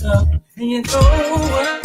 up and you go up.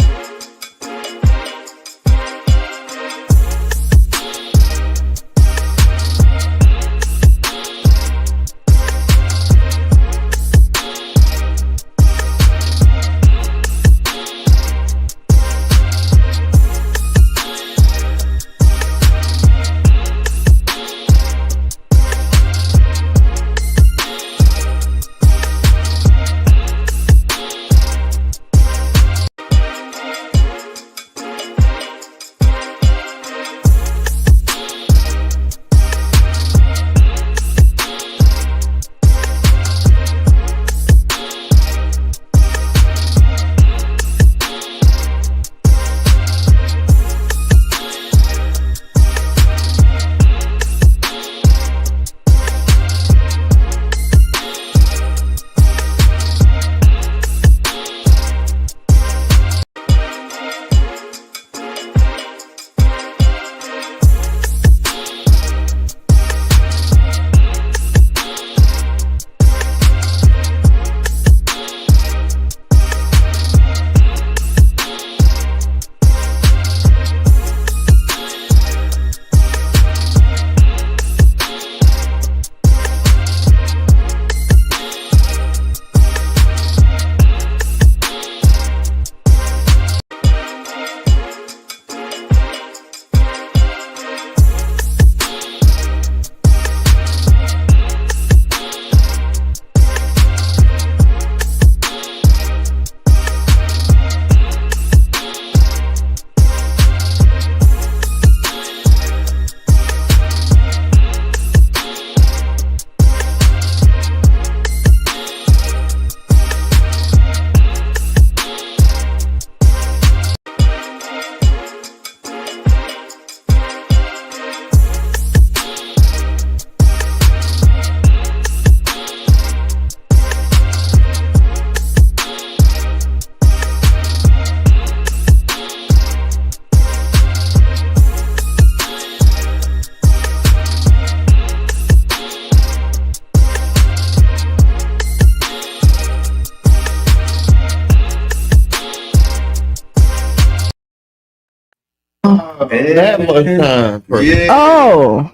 That much time. Yeah. Oh.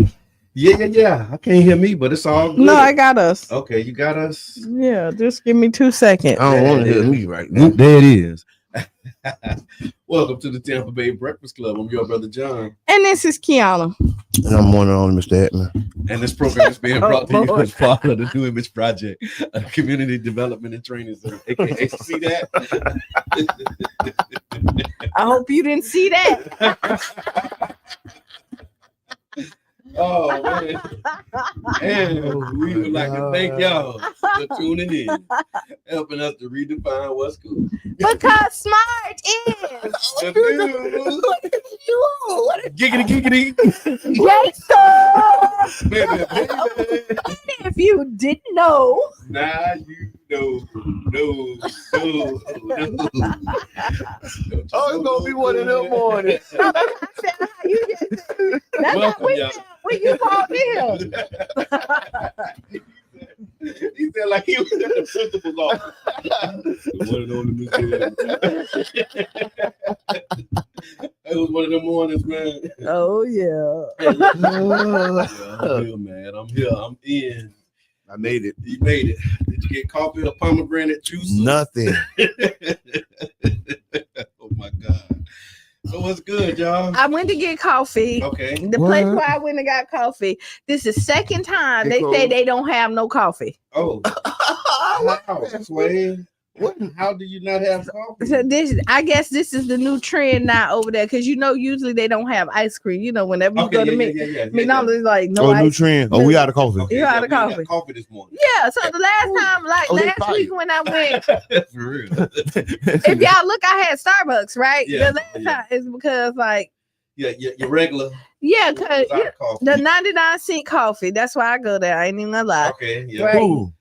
Yeah. I can't hear me, but it's all good. No, I got us. Okay, you got us? Yeah, just give me 2 seconds. I don't want to hear me right now. There it is. Welcome to the Tampa Bay Breakfast Club. I'm your brother John. And this is Qiana. And I'm one and only Mr. Edmund. And this program is being brought to you Lord. as part of the New Image Project, a community development and training center. AKA, see that? I hope you didn't see that. Oh, man. And we would like to thank y'all for tuning in, helping us to redefine what's cool. Because smart is Giggity. gangster. Baby. If you didn't know. Now you know. No. Oh, it's gonna be one of them mornings. That's Welcome, what y'all. when you walked in. He said like he was in the principal's office. One of those it was one of them mornings, man. Oh yeah. I'm here, man. I'm here. I'm in. I made it. You made it. Did you get coffee or pomegranate juice? Nothing. Oh my God. So what's good, y'all? I went to get coffee. Okay. The place where I went and got coffee. This is the second time they say they don't have no coffee. Oh. Wow. Sway. What? How do you not have coffee? So I guess this is the new trend now over there because usually they don't have ice cream. Whenever you go to McDonald's, like no ice. New trend. Oh, we out of coffee. Okay, You out of coffee. Got coffee this morning. Yeah. So the last time, last week when I went, For real. if y'all look, I had Starbucks, right? Yeah, The last time is because your regular. yeah, cause Coffee. the 99-cent coffee. That's why I go there. I ain't even gonna lie. Okay. Yeah. Right. Ooh.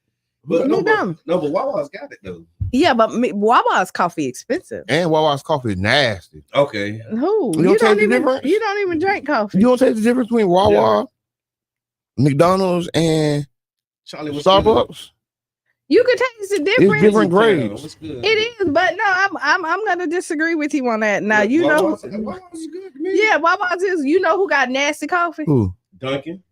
But No, but Wawa's got it though. Yeah, but Wawa's coffee expensive. And Wawa's coffee is nasty. Okay. Who? You don't taste the difference? You don't even drink coffee. You don't taste the difference between Wawa, McDonald's, and Charlie, what's Starbucks? You can taste the difference. It's different grades. What's good? It is, but no, I'm gonna disagree with you on that. Now you know. Wawa's good to me. Yeah, Wawa's is. You know who got nasty coffee? Who? Dunkin'.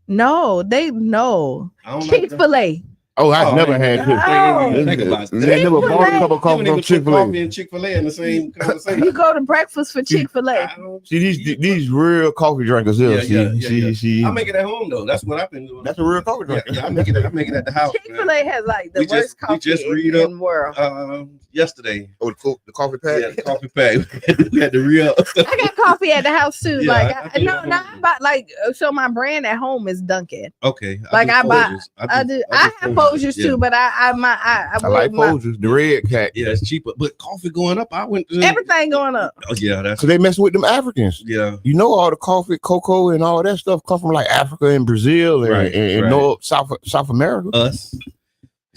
No, they no. I don't like Chick-fil-A. Oh, I've never had Chick-fil-A. Chick-fil-A. Think about that. They never bought a cup of coffee from Coffee Chick-fil-A. and Chick-fil-A in the same conversation. You go to breakfast for Chick-fil-A. See, these real coffee drinkers here. I make it at home though. That's what I've been doing. That's a real coffee drinker. Yeah, I make it at the house. Chick-fil-A has like the worst coffee in the world. Yesterday. Oh, the coffee pack? Yeah, the coffee pack. We had the real. I got coffee at the house too. Yeah, like I I bought like so my brand at home is Dunkin'. Okay. I have Folgers too, but I like Folgers, the red cat. Yeah, it's cheaper, but coffee going up. I went to everything going up. Oh yeah, that's so they messing with them Africans. Yeah, you know all the coffee, cocoa, and all that stuff come from like Africa and Brazil and North South America. Us.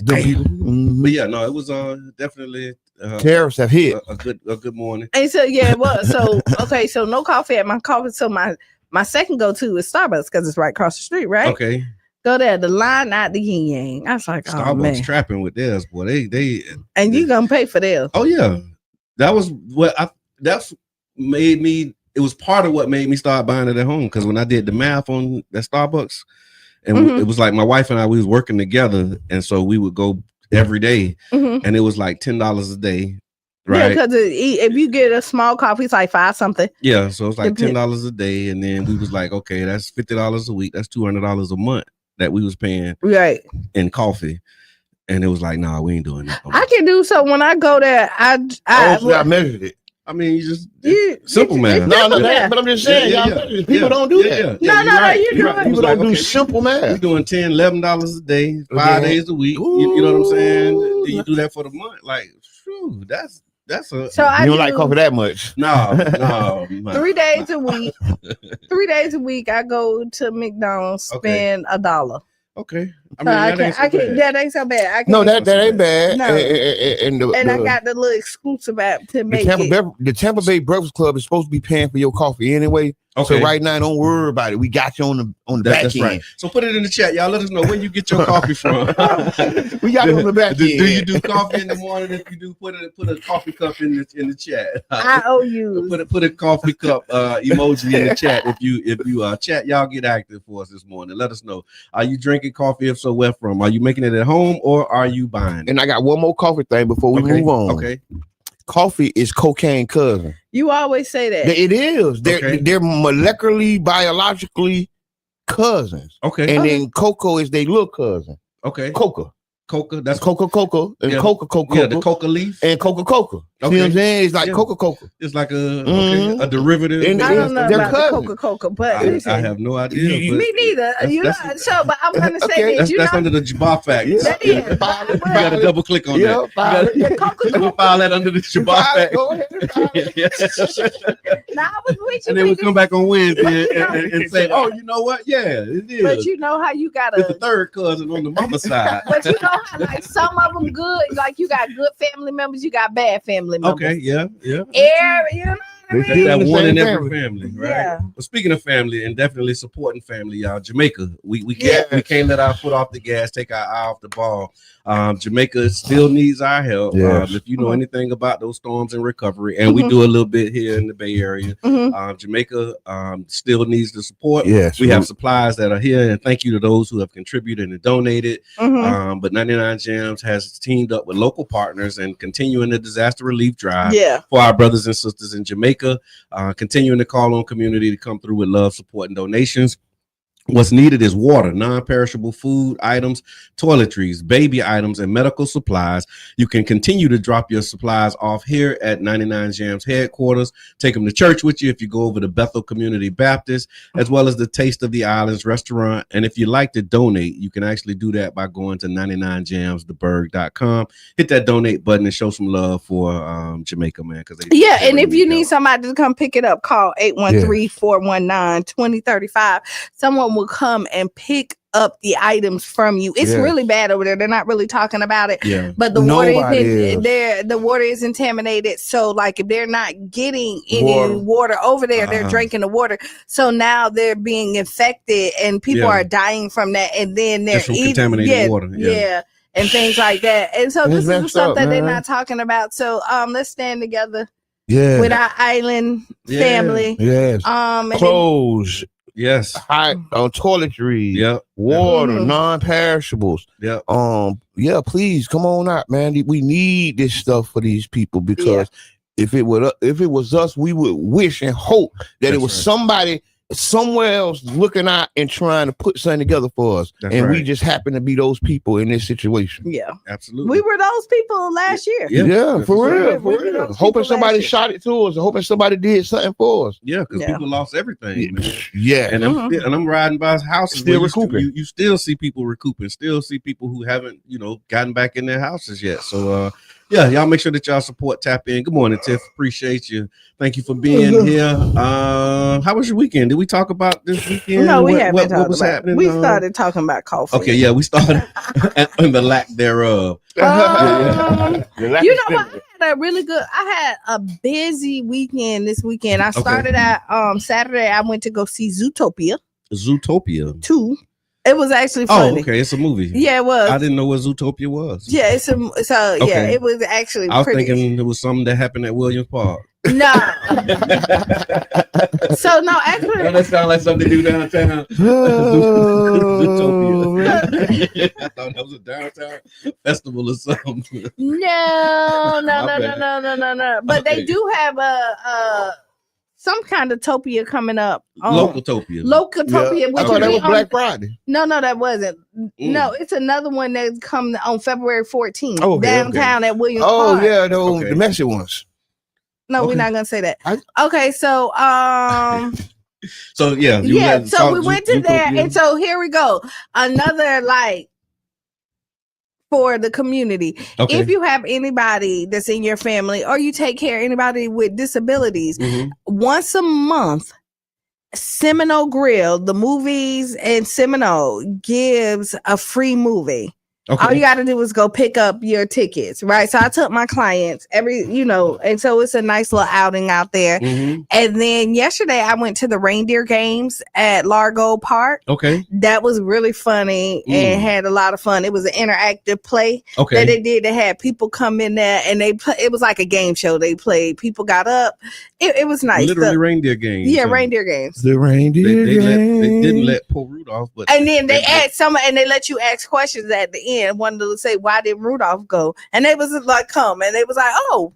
Mm-hmm. But yeah, no, it was definitely tariffs have hit a good morning. And so yeah, it was. So okay, so no coffee at my coffee. So my second go to is Starbucks because it's right across the street, right? Okay. Go there, the line out the yin yang. I was like, Starbucks oh man, trapping with theirs, boy. They and you gonna pay for theirs. Oh yeah, that was what that's made me. It was part of what made me start buying it at home because when I did the math on that Starbucks, and it was like my wife and I, we was working together, and so we would go every day, and it was like $10 a day. Right. Yeah, because if you get a small coffee, it's like $5 something. Yeah, so it's like $10 a day, and then we was like, okay, that's $50 a week. That's $200 a month that we was paying right in coffee, and it was like, nah, we ain't doing that. I can do so when I go there. I measured it. I mean, simple math. No, but I'm just saying, people don't do that. No, you do it. People don't do simple math. You're doing $10, $11 a day, 5 days a week. You know what I'm saying? Then you do that for the month. Like, phew, that's a. So you don't like coffee that much? No. 3 days a week. 3 days a week, I go to McDonald's, spend $1. Okay. I mean, that ain't so bad. No, that ain't bad. No. And I got the little exclusive app to make the Tampa Bay Breakfast Club is supposed to be paying for your coffee anyway. Okay. So right now, don't worry about it. We got you on the back end. Right. So put it in the chat, y'all. Let us know where you get your coffee from. We got you on the back end. Do you do coffee in the morning? If you do, put a coffee cup in the chat. I owe you. Put a coffee cup emoji in the chat. If you chat, y'all get active for us this morning. Let us know. Are you drinking coffee? If so, where from? Are you making it at home or are you buying it? And I got one more coffee thing before we move on. Okay. Coffee is cocaine cousin. You always say that. It is. They're molecularly, biologically cousins. Okay. And then cocoa is their little cousin. Okay. Coca, that's coca, and coca. Yeah, the coca leaf and coca. See what I'm saying? It's like coca. It's like a derivative. And I don't know about the coca, but I have no idea. Me neither. But I'm gonna say this. That's under the Jabbar fact. You gotta double click on that. You gotta file that under the Jabbar fact. Go ahead. Now I was with you. And then we come back on Wednesday and say, oh, you know what? Yeah, it is. But you know how you gotta. It's the third cousin on the mama side. But you know how like some of them good, like you got good family members, you got bad family members. Okay, yeah. You know what I mean? That one in every family, right? Yeah. But speaking of family and definitely supporting family, y'all, Jamaica, we can't let our foot off the gas, take our eye off the ball. Jamaica still needs our help. Yes. If you know anything about those storms and recovery, and we do a little bit here in the Bay Area, Jamaica still needs the support. Yes, we have supplies that are here, and thank you to those who have contributed and donated. But 99 Gems has teamed up with local partners and continuing the disaster relief drive for our brothers and sisters in Jamaica, continuing to call on community to come through with love, support, and donations. What's needed is water, non-perishable food items, toiletries, baby items, and medical supplies. You can continue to drop your supplies off here at 99 Gems headquarters. Take them to church with you if you go over to Bethel Community Baptist, as well as the Taste of the Islands restaurant. And if you like to donate, you can actually do that by going to 99gemstheberg.com. Hit that donate button and show some love for Jamaica, man. And if you need somebody to come pick it up, call 813-419-2035. Someone will come and pick up the items from you. It's really bad over there. They're not really talking about it. But the water is contaminated. So like if they're not getting any water over there, they're drinking the water. So now they're being infected and people are dying from that. And then they're eating contaminated water. and things like that. And so this is stuff that they're man. not talking about. So let's stand together. Yeah. With our island family. Yes. Clothes. Yes. Hot toiletries. Yep. Water, non-perishables. Yep. Yeah, please come on out, man. We need this stuff for these people because if it was us, we would wish and hope that it was somebody somewhere else looking out and trying to put something together for us. We just happen to be those people in this situation. Yeah, absolutely. We were those people last year. Yeah, for real. Hoping somebody shot it to us, hoping somebody did something for us. Yeah, because people lost everything. Man. Yeah, and I'm riding by houses still recouping. You still see people recouping. Still see people who haven't gotten back in their houses yet. So yeah, y'all make sure that y'all support Tap In. Good morning, Tiff. Appreciate you. Thank you for being here. How was your weekend? Did we talk about this weekend? No, we haven't talked what was about happening? We started talking about coffee. Okay, yeah, we started and the lack thereof. You know what? I had a busy weekend this weekend. I started at Saturday. I went to go see Zootopia 2. It was actually funny. Oh, okay. It's a movie. Yeah, it was. I didn't know what Zootopia was. Yeah, yeah, it was actually I was thinking it was something that happened at Williams Park. No. So no, actually that sounds like something to do downtown. Zootopia. I thought that was a downtown festival or something. No. But they do have some kind of Topia coming up. Localtopia. Yeah. I thought that was Black Friday. No, that wasn't. No, it's another one that's coming on February 14th downtown at Williams Park. Oh yeah, the messy ones. No, we're not gonna say that. Okay, so so so we went to there, and so here we go. Another for the community. Okay. If you have anybody that's in your family or you take care of anybody with disabilities, once a month, Seminole Grill, the movies and Seminole gives a free movie. Okay. All you got to do is go pick up your tickets, right? So I took my clients and so it's a nice little outing out there. And then yesterday I went to the reindeer games at Largo Park. Okay. That was really funny and had a lot of fun. It was an interactive play that they did. They had people come in there and it was like a game show. They played. People got up. It was nice. Literally reindeer games. Yeah, reindeer games. The reindeer games. They didn't let poor Rudolph, but and then they add and they let you ask questions at the end. One to say, why did Rudolph go? And they was like, come, and they was like, oh,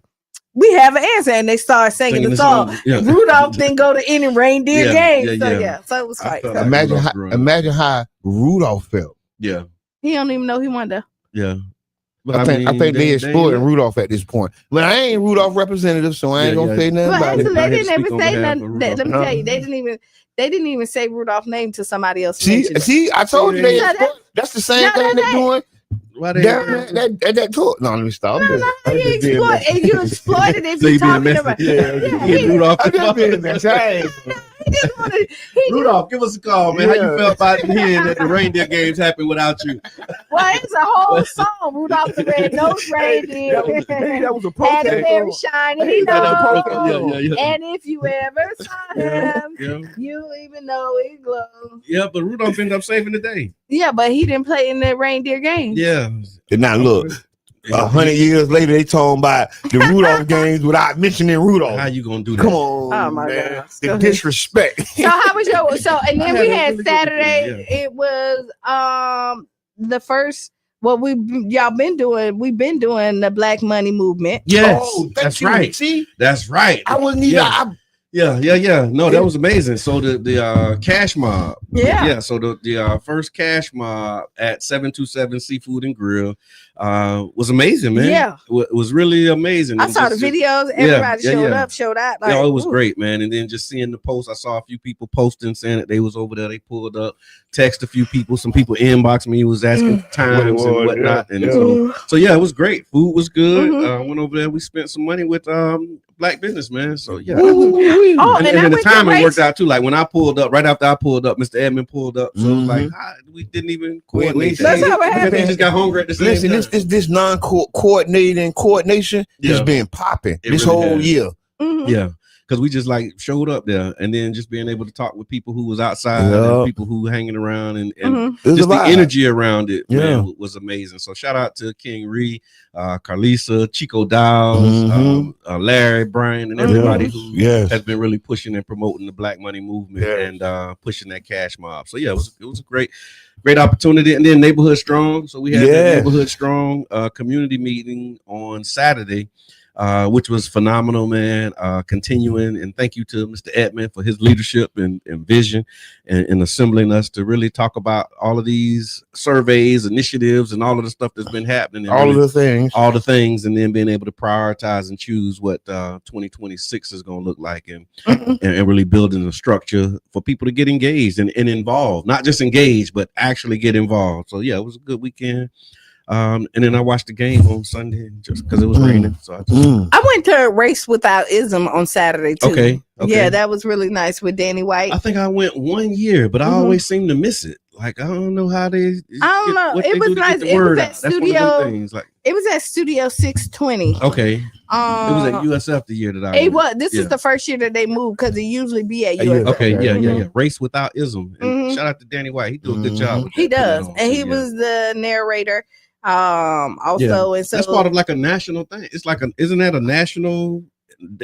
we have an answer, and they started singing the song. Rudolph didn't go to any reindeer game, so it was like imagine how Rudolph felt. Yeah, he don't even know he went there. Yeah. But I think they exploiting Rudolph at this point. But I ain't Rudolph representative, so I ain't gonna say nothing about it. They didn't even say nothing. Let me tell you, they didn't even say Rudolph's name to somebody else. See, I told you that's the same thing they're doing. That took. No, let me stop. You exploited it. So you talking about Rudolph. I'm just being messy. Rudolph, give us a call, man. How you felt about hearing that the reindeer games happened without you? Well, it's a whole song. Rudolph the Red-Nosed Reindeer. That was a protest. Had a very shiny nose. And if you ever saw him, you even know he glows. Yeah, but Rudolph ended up saving the day. Yeah, but he didn't play in that reindeer game. Yeah. And now look. 100 years later, they talking about the Rudolph games without mentioning Rudolph. How you gonna do that? Come on, oh my God, the disrespect. So how was your? And then we had Saturday. It was the first. What y'all been doing? We've been doing the Black Money movement. Yes, that's right. See, that's right. I wasn't even. Yeah. No, that was amazing. So the cash mob. Yeah. So the first cash mob at 727 Seafood and Grill was amazing, man. Yeah. It was really amazing. I saw the videos. Everybody showed out. Like, it was great, man. And then just seeing the post, I saw a few people posting saying that they was over there. They pulled up, text a few people. Some people inboxed me, was asking times and whatnot. And so it was great. Food was good. Went over there. We spent some money with Black businessman. So yeah. And then the timing worked out too. Like when I pulled up, right after I pulled up, Mr. Edmond pulled up. So it was like we didn't even coordinate. That's how it happened. He just got hungry at the same time. This non-coordinating coordination has been popping this whole year. Yeah. because we just like showed up there, and then just being able to talk with people who was outside and people who hanging around, and just the energy around it, man, was amazing. So shout out to King Ree, Carlisa, Chico Downs, Larry, Brian, and everybody who has been really pushing and promoting the Black Money movement and pushing that cash mob. So yeah, it was a great opportunity. And then Neighborhood Strong. So we had that Neighborhood Strong community meeting on Saturday, which was phenomenal, man. Continuing, and thank you to Mr. Edmond for his leadership and vision and assembling us to really talk about all of these surveys, initiatives, and all of the stuff that's been happening. All the things, and then being able to prioritize and choose what 2026 is going to look like, and really building a structure for people to get engaged and involved, not just engaged, but actually get involved. So yeah, it was a good weekend. And then I watched the game on Sunday just because it was raining. So I went to a Race Without Ism on Saturday too. Okay. Yeah, that was really nice with Danny White. I think I went 1 year, but I always seem to miss it. Like I don't know how they. I don't know. It was nice. It was at Studio. It was at Studio 620. Okay. It was at USF the year that I. It was. This is the first year that they moved because it usually be at USF. Okay. Yeah. Race Without Ism. And shout out to Danny White. He do a good job. He does, and he was the narrator. Also, and so that's part of like a national thing. It's like isn't that a national?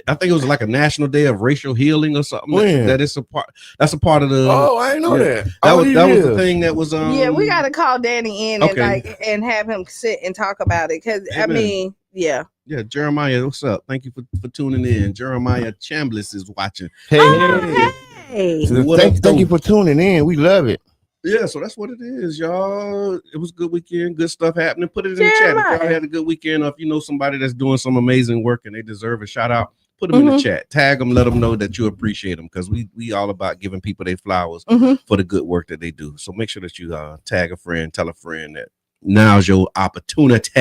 I think it was like a national day of racial healing or something. That is a part. That's a part of the. Oh, I didn't know that. That was the thing that was. Yeah, we got to call Danny in and have him sit and talk about it because I mean, yeah. Jeremiah, what's up? Thank you for tuning in. Jeremiah Chambliss is watching. Hey. Thank you for tuning in. We love it. Yeah, so that's what it is, y'all. It was a good weekend, good stuff happening. Put it in the chat if y'all had a good weekend, or if you know somebody that's doing some amazing work and they deserve a shout out. Put them in the chat, tag them, let them know that you appreciate them, because we all about giving people their flowers for the good work that they do. So make sure that you tag a friend, tell a friend that now's your opportunity.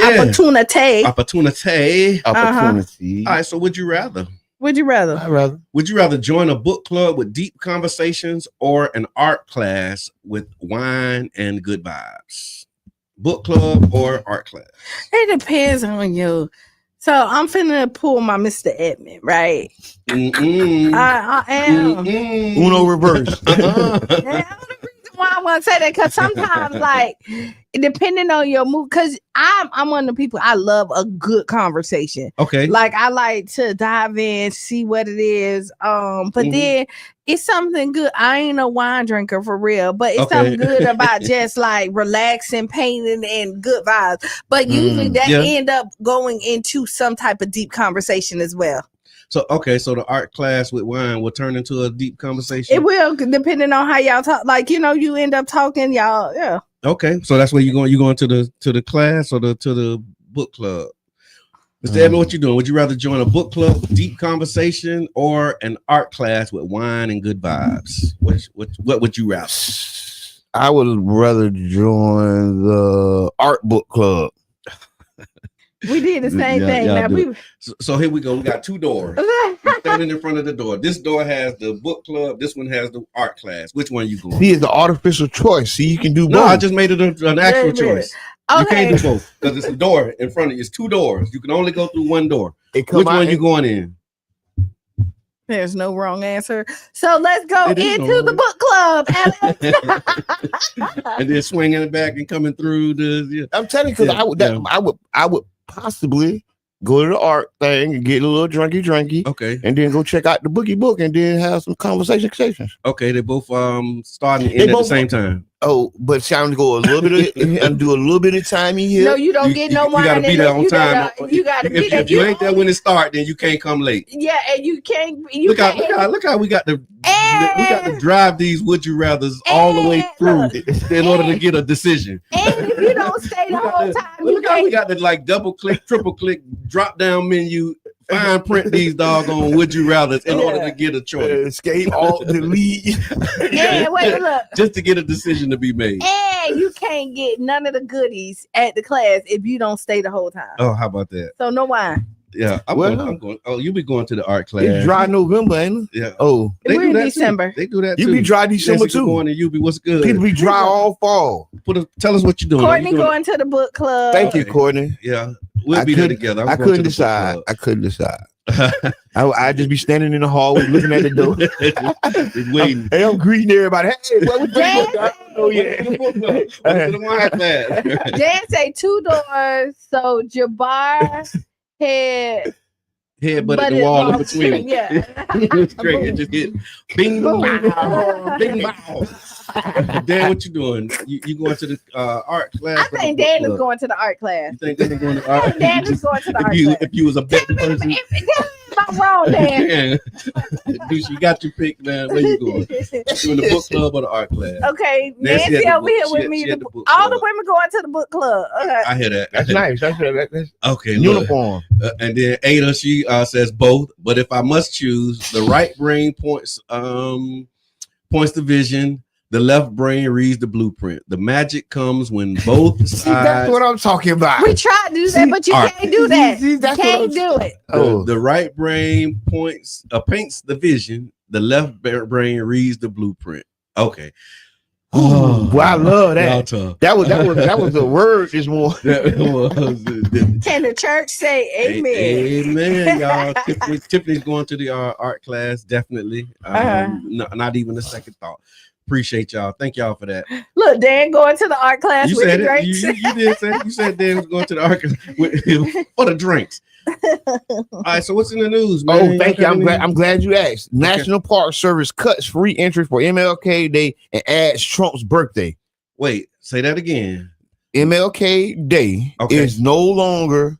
Opportunity. Opportunity. All right, so would you rather? Would you rather? Would you rather join a book club with deep conversations or an art class with wine and good vibes? Book club or art class? It depends on you. So I'm finna pull my Mr. Edmond, right? I am. Uno reverse. Why I want to say that, because sometimes, like, depending on your mood, because I'm one of the people, I love a good conversation. Okay. Like, I like to dive in, see what it is. But then it's something good. I ain't a wine drinker for real, but it's something good about just like relaxing, painting, and good vibes. But usually that end up going into some type of deep conversation as well. So, so the art class with wine will turn into a deep conversation? It will, depending on how y'all talk. Like, you end up talking, y'all, yeah. Okay, so that's where you going to the class or to the book club? Mr. Edmond, what you doing? Would you rather join a book club, deep conversation, or an art class with wine and good vibes? What would you rather? I would rather join the art book club. We did the same thing. Now so here we go. We got two doors. Standing in front of the door. This door has the book club. This one has the art class. Which one you going? See, it's the artificial choice. See, you can do both. No, I just made it an actual choice. Okay. You can't do both because it's a door in front of you. It's two doors. You can only go through one door. Which one you going in? There's no wrong answer. So let's go into the book club. And then swinging it back and coming through the. I'm telling you, because I would possibly go to the art thing and get a little drunky. Okay. And then go check out the boogie book and then have some conversations. Okay, they both starting and end at the same time. Oh, but time to go a little bit and do a little bit of timing here. No, you don't get no wine. You gotta be there on time. You gotta be there. If you ain't there when it starts, then you can't come late. Yeah, and you can't. Look how we got to drive these would you rather's all the way through in order to get a decision. And if you don't stay the whole time, look how we got to like double click, triple click, drop down menu. Fine print these doggone would you rather's in order to get a choice. Escape all delete. Yeah, wait, look. Just to get a decision to be made. And you can't get none of the goodies at the class if you don't stay the whole time. Oh, how about that? So no wine. Yeah, I'm going. Oh, you be going to the art class. It's dry November, ain't it? Yeah. Oh, we're in December. They do that too. You be dry December too. Morning, you be what's good. People be dry all fall. Tell us what you're doing. Courtney going to the book club. Thank you, Courtney. Yeah, we'll be there together. I couldn't decide. I just be standing in the hallway looking at the door. Waiting. Hey, I'm greeting everybody. Hey, what was Dan, Dan say 2 doors, so Jabbar had headbutt the wall in between. Yeah. It's great. It just hit bing bow, bing bow. Dan, what you doing? You going to the art class? I think Dan is going to the art class. You think Dan is going to art? Dan is going to the art class. If you was a betting person. I'm wrong, Dan. Dude, you got your pick, man. Where you going? You in the book club or the art class? Okay, Nancy over here with me. All the women going to the book club. Okay. I hear that. That's nice. That's okay. Uniform. And then Ada, she says both. But if I must choose, the right brain points the vision. The left brain reads the blueprint. The magic comes when both sides. That's what I'm talking about. We tried to do that, but you can't do that. You can't do it. The right brain paints the vision. The left brain reads the blueprint. Okay. Well, I love that. That was a word this morning. Can the church say amen? Amen, y'all. Tiffany's going to the art class, definitely. Not even a second thought. Appreciate y'all. Thank y'all for that. Look, Dan going to the art class you with said the drinks. You did say you said Dan was going to the art class for the drinks. All right, so what's in the news, man? Oh, thank you. I'm glad you asked. Okay. National Park Service cuts free entry for MLK Day and adds Trump's birthday. Wait, say that again. MLK Day is no longer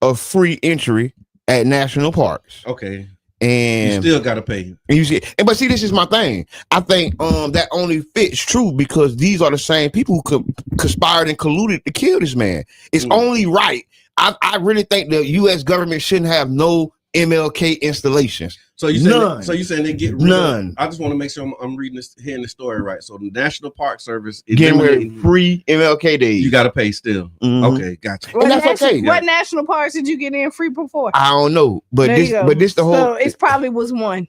a free entry at national parks. Okay. And you still gotta pay. And you see, but see, this is my thing. I think that only fits true because these are the same people who conspired and colluded to kill this man. It's only right. I really think the U.S. government shouldn't have no MLK installations. So you saying so you saying they get rid none? I just want to make sure I'm hearing the story right. So the National Park Service is getting free MLK days. You got to pay still. Mm-hmm. Okay, gotcha. And that's okay. What national parks did you get in free before? I don't know, but this the whole. So it probably was one.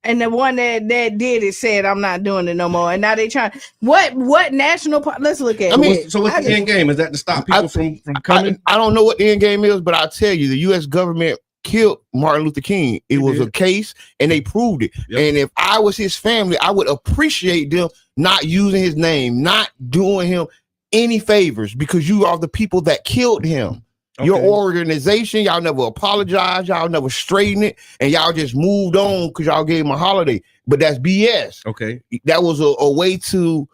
And the one that did it said, I'm not doing it no more. And now they trying what national park? Let's look at it. So what's the end game? Is that to stop people from coming? I don't know what the end game is, but I'll tell you, the U.S. government killed Martin Luther King. It was a case and they proved it. Yep. And if I was his family, I would appreciate them not using his name, not doing him any favors because you are the people that killed him. Okay. Your organization, y'all never apologized, y'all never straightened it, and y'all just moved on because y'all gave him a holiday. But that's BS. Okay. That was a way to,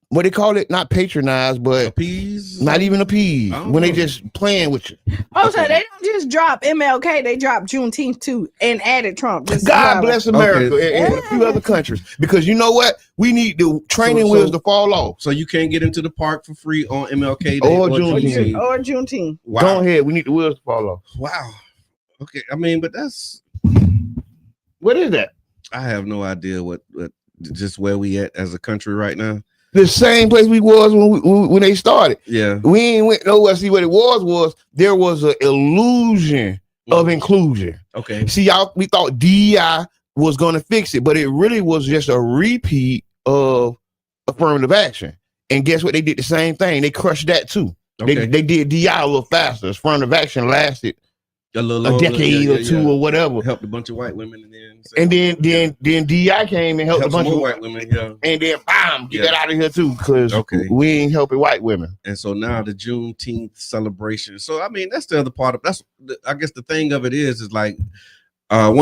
what they call it? Not patronize, but appease. Not even appease. When they just playing with you. Oh, so they don't just drop MLK, they drop Juneteenth too and added Trump. God bless America and a few other countries. Because you know what? We need the training wheels to fall off. So you can't get into the park for free on MLK Day or Juneteenth. Or Juneteenth. Wow. Go ahead. We need the wheels to fall off. Wow. Okay. I mean, but that's what is that? I have no idea what just where we at as a country right now. The same place we was when they started. Yeah, we ain't went nowhere. See what it was there was an illusion of inclusion. Okay. See, we thought DEI was going to fix it, but it really was just a repeat of affirmative action. And guess what? They did the same thing. They crushed that too. Okay. They did DEI a little faster. Affirmative action lasted a decade or two or whatever. Helped a bunch of white women and then DEI came and helped a bunch of white women. Yeah. And then bam, get that out of here too, because we ain't helping white women. And so now the Juneteenth celebration. So I mean, that's the other part of I guess the thing of it is like I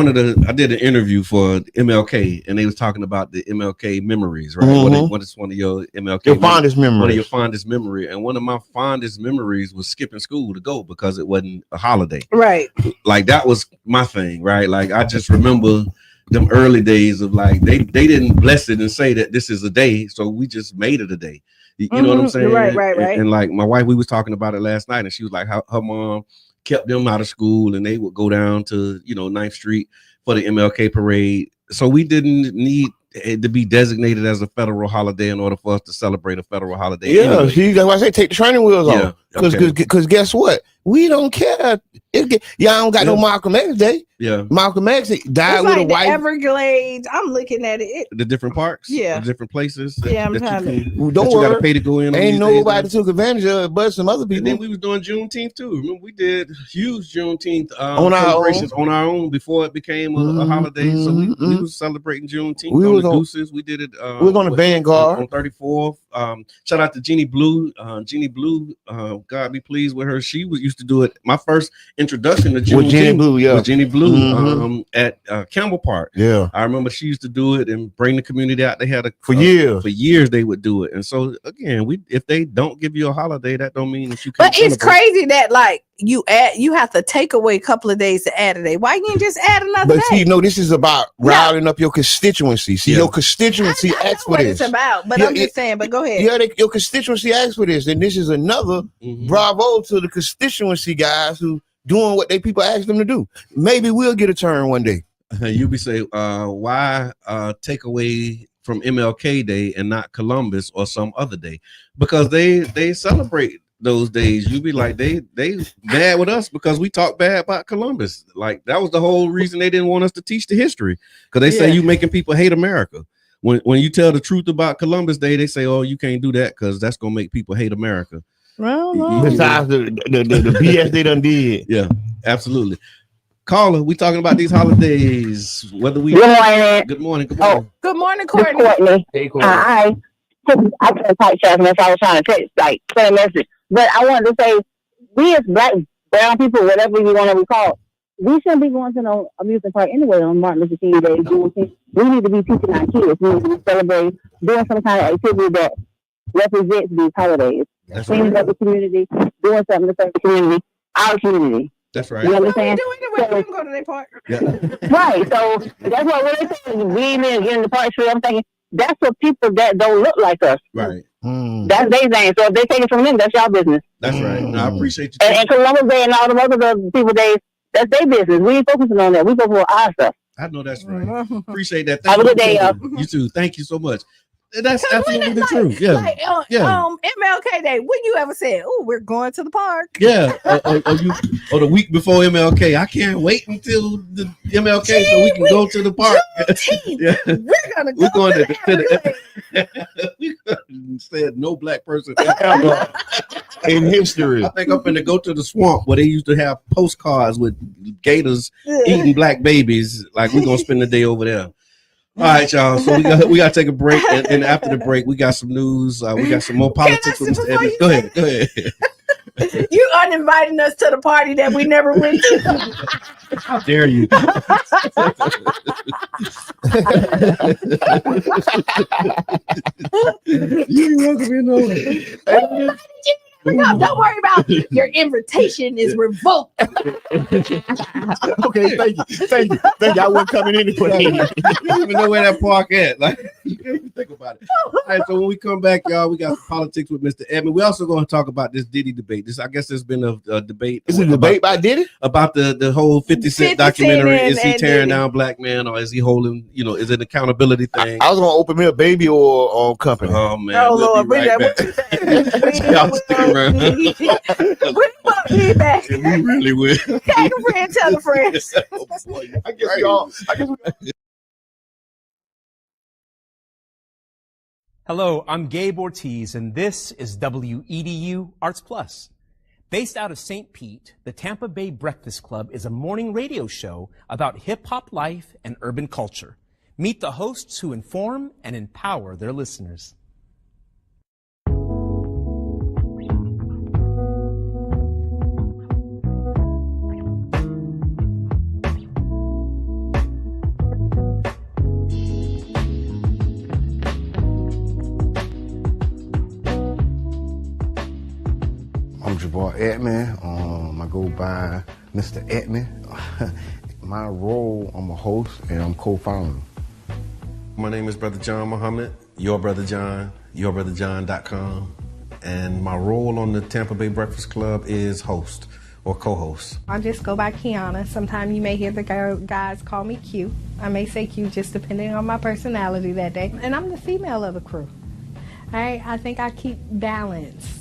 did an interview for MLK and they was talking about the MLK memories, right? Mm-hmm. What is one of your MLK fondest memories? One of your fondest memory. And one of my fondest memories was skipping school to go because it wasn't a holiday. Right. Like that was my thing, right? Like I just remember them early days of like they didn't bless it and say that this is a day, so we just made it a day. You know what I'm saying? Right. And like my wife, we was talking about it last night, and she was like, how her mom kept them out of school and they would go down to 9th Street for the MLK parade. So we didn't need it to be designated as a federal holiday in order for us to celebrate a federal holiday. Yeah, anyway. See, that's why I say take the training wheels off. Because guess what? We don't care. Y'all don't got no Malcolm X Day. Yeah. Malcolm X died with a wife. Everglades. I'm looking at it. The different parks. Yeah. The different places. Yeah, I'm trying to. Don't worry. You gotta pay to go in. Ain't nobody took advantage of it, but some other people. And then we was doing Juneteenth too. Remember, we did huge Juneteenth on celebrations on our own before it became a holiday. So we was celebrating Juneteenth. We was on the Gooses. We did it. We was on the Vanguard on 34th. Shout out to Jeannie Blue. Jeannie Blue, God be pleased with her. She used to do it. My first introduction to Juneteenth with Jeannie Blue, with Jeannie Blue at Campbell Park. Yeah, I remember she used to do it and bring the community out. They had for years they would do it. And so again, if they don't give you a holiday, that don't mean that you can't. But it's crazy that like you have to take away a couple of days to add a day. Why you can't just add another day? But see, no, this is about riling up your constituency. See, your constituency asks for this. It's about, but I'm just saying. But go ahead. Yeah, your constituency asks for this, and this is another bravo to the constituency guys who doing what they people ask them to do. Maybe we'll get a turn one day. You be say, why take away from MLK Day and not Columbus or some other day? Because they celebrate those days. You be like, they mad with us because we talk bad about Columbus. Like that was the whole reason they didn't want us to teach the history, because they say you making people hate America. When you tell the truth about Columbus Day, they say, oh, you can't do that because that's gonna make people hate America. Well, besides the BS they done did. Yeah, absolutely. Caller, we talking about these holidays. Whether we Good morning. Good morning. Good morning. Good morning, Courtney. Hey, Courtney. I couldn't type fast enough. I was trying to text, like, send a message. But I wanted to say, we as black, brown people, whatever you want to recall, we shouldn't be going to no amusement park anyway on Martin Luther King Day. We need to be teaching our kids. We need to be celebrating, doing some kind of activity that represents these holidays. Cleaning up the community, doing something to serve the community, our community. That's right. You understand? We can go to their park. Yeah. Right. So that's what we're saying. We even getting the park tree. I'm thinking that's for people that don't look like us. Right. That's their thing. So if they take it from them, that's y'all business. That's right. No, I appreciate you. And Columbus Day and all the other people days, that's their business. We ain't focusing on that. We focus on our stuff. I know that's right. Appreciate that. Have a good day, y'all. You too. Thank you so much. That's absolutely the truth. Yeah. Like, MLK Day, when you ever said, "Oh, we're going to the park"? Yeah. or the week before MLK, I can't wait until the MLK so we can go to the park. Yeah. We're going to we said no black person in history. I think I'm going to go to the swamp where they used to have postcards with gators eating black babies. Like we're gonna spend the day over there. All right, y'all. So we got to take a break, and after the break, we got some news. We got some more politics with Mr. Evans. Go ahead. You uninviting us to the party that we never went to. How dare you? You welcome in. No, don't worry about your invitation is revoked. Okay, thank you. I wasn't coming in anyway. You don't even know where that park at. Like, you can't even think about it. All right, so when we come back, y'all, we got politics with Mr. Edmund. We're also going to talk about this Diddy debate. I guess there's been a debate. Is it a debate by Diddy? About the whole 50 Cent documentary. Is he tearing down black men, or is he holding, is it an accountability thing? I was going to open me a baby or company. Oh, man. Oh, Lord. Bring that. Y'all stick around. We back. We really will. Tag a friend, tell a friend. I guess y'all. Hello, I'm Gabe Ortiz, and this is WEDU Arts Plus. Based out of St. Pete, the Tampa Bay Breakfast Club is a morning radio show about hip-hop life and urban culture. Meet the hosts who inform and empower their listeners. I'm Jabbar Edmond. I go by Mr. Edmond. My role, I'm a host and I'm co-founder. My name is Brother John Muhammad, Your Brother John, YourBrotherJohn.com. And my role on the Tampa Bay Breakfast Club is host or co-host. I just go by Qiana. Sometimes you may hear the guys call me Q. I may say Q just depending on my personality that day. And I'm the female of the crew. I think I keep balance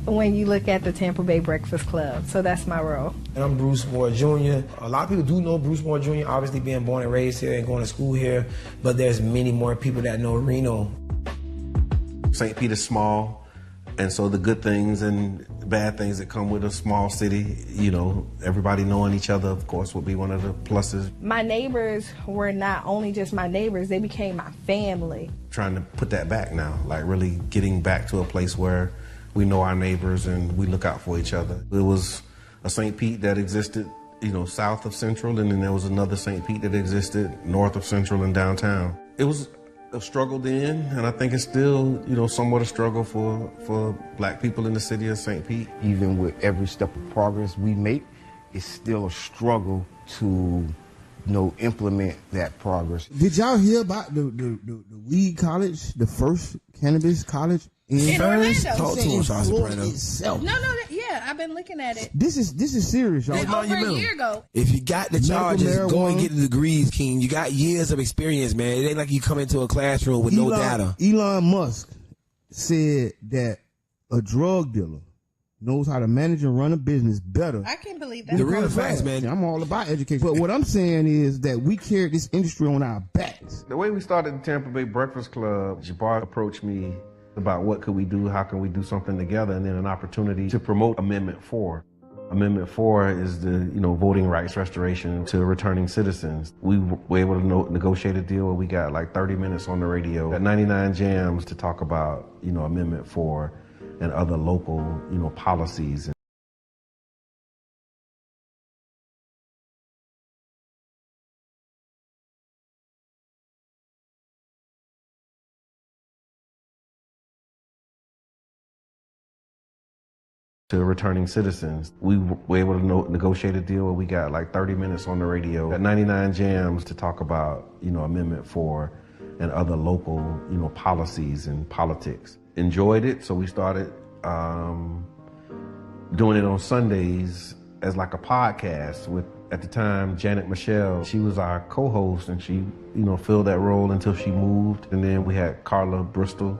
when you look at the Tampa Bay Breakfast Club. So that's my role. And I'm Bruce Moore Jr. A lot of people do know Bruce Moore Jr., obviously being born and raised here and going to school here, but there's many more people that know Reno. St. Pete is small, and so the good things and bad things that come with a small city, you know, everybody knowing each other, of course, would be one of the pluses. My neighbors were not only just my neighbors, they became my family. Trying to put that back now, like really getting back to a place where we know our neighbors and we look out for each other. It was a St. Pete that existed, you know, south of Central, and then there was another St. Pete that existed north of Central and downtown. It was a struggle then, and I think it's still, you know, somewhat a struggle for black people in the city of St. Pete. Even with every step of progress we make, it's still a struggle to, you know, implement that progress. Did y'all hear about the weed college, the first cannabis college in Orlando? Talk to us, Soprano. No, yeah, I've been looking at it. This is serious, y'all. Over a year ago. If you got the charges, go and get the degrees, King. You got years of experience, man. It ain't like you come into a classroom with no data. Elon Musk said that a drug dealer knows how to manage and run a business better. I can't believe that. The real facts, man. I'm all about education. But what I'm saying is that we carry this industry on our backs. The way we started the Tampa Bay Breakfast Club, Jabbar approached me about what could we do, how can we do something together, and then an opportunity to promote Amendment 4. Amendment 4 is the, you know, voting rights restoration to returning citizens. We were able to negotiate a deal where we got like 30 minutes on the radio at 99 Jams to talk about, you know, Amendment 4 and other local, you know, policies. To returning citizens. We were able to negotiate a deal where we got like 30 minutes on the radio at 99 Jams to talk about, you know, Amendment 4 and other local, you know, policies and politics. Enjoyed it, so we started doing it on Sundays as like a podcast with, at the time, Janet Michelle. She was our co-host, and she, you know, filled that role until she moved. And then we had Carla Bristol,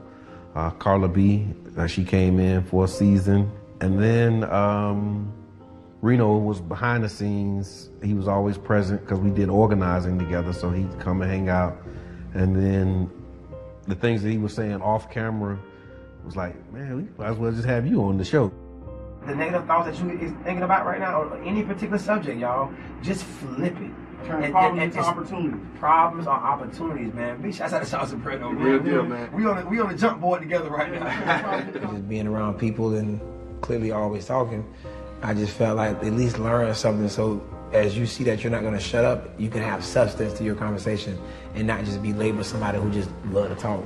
Carla B. She came in for a season. And then Reno was behind the scenes. He was always present because we did organizing together, so he'd come and hang out. And then the things that he was saying off camera was like, man, we might as well just have you on the show. The negative thoughts that you is thinking about right now, or any particular subject, y'all, just flip it. Turn problems into opportunities. Problems are opportunities, man. Big shots out to South Soprano. Real deal, man. We on the jump board together right now. Just being around people and clearly always talking, I just felt like at least learn something, so as you see that you're not going to shut up, you can have substance to your conversation and not just be labeled somebody who just love to talk.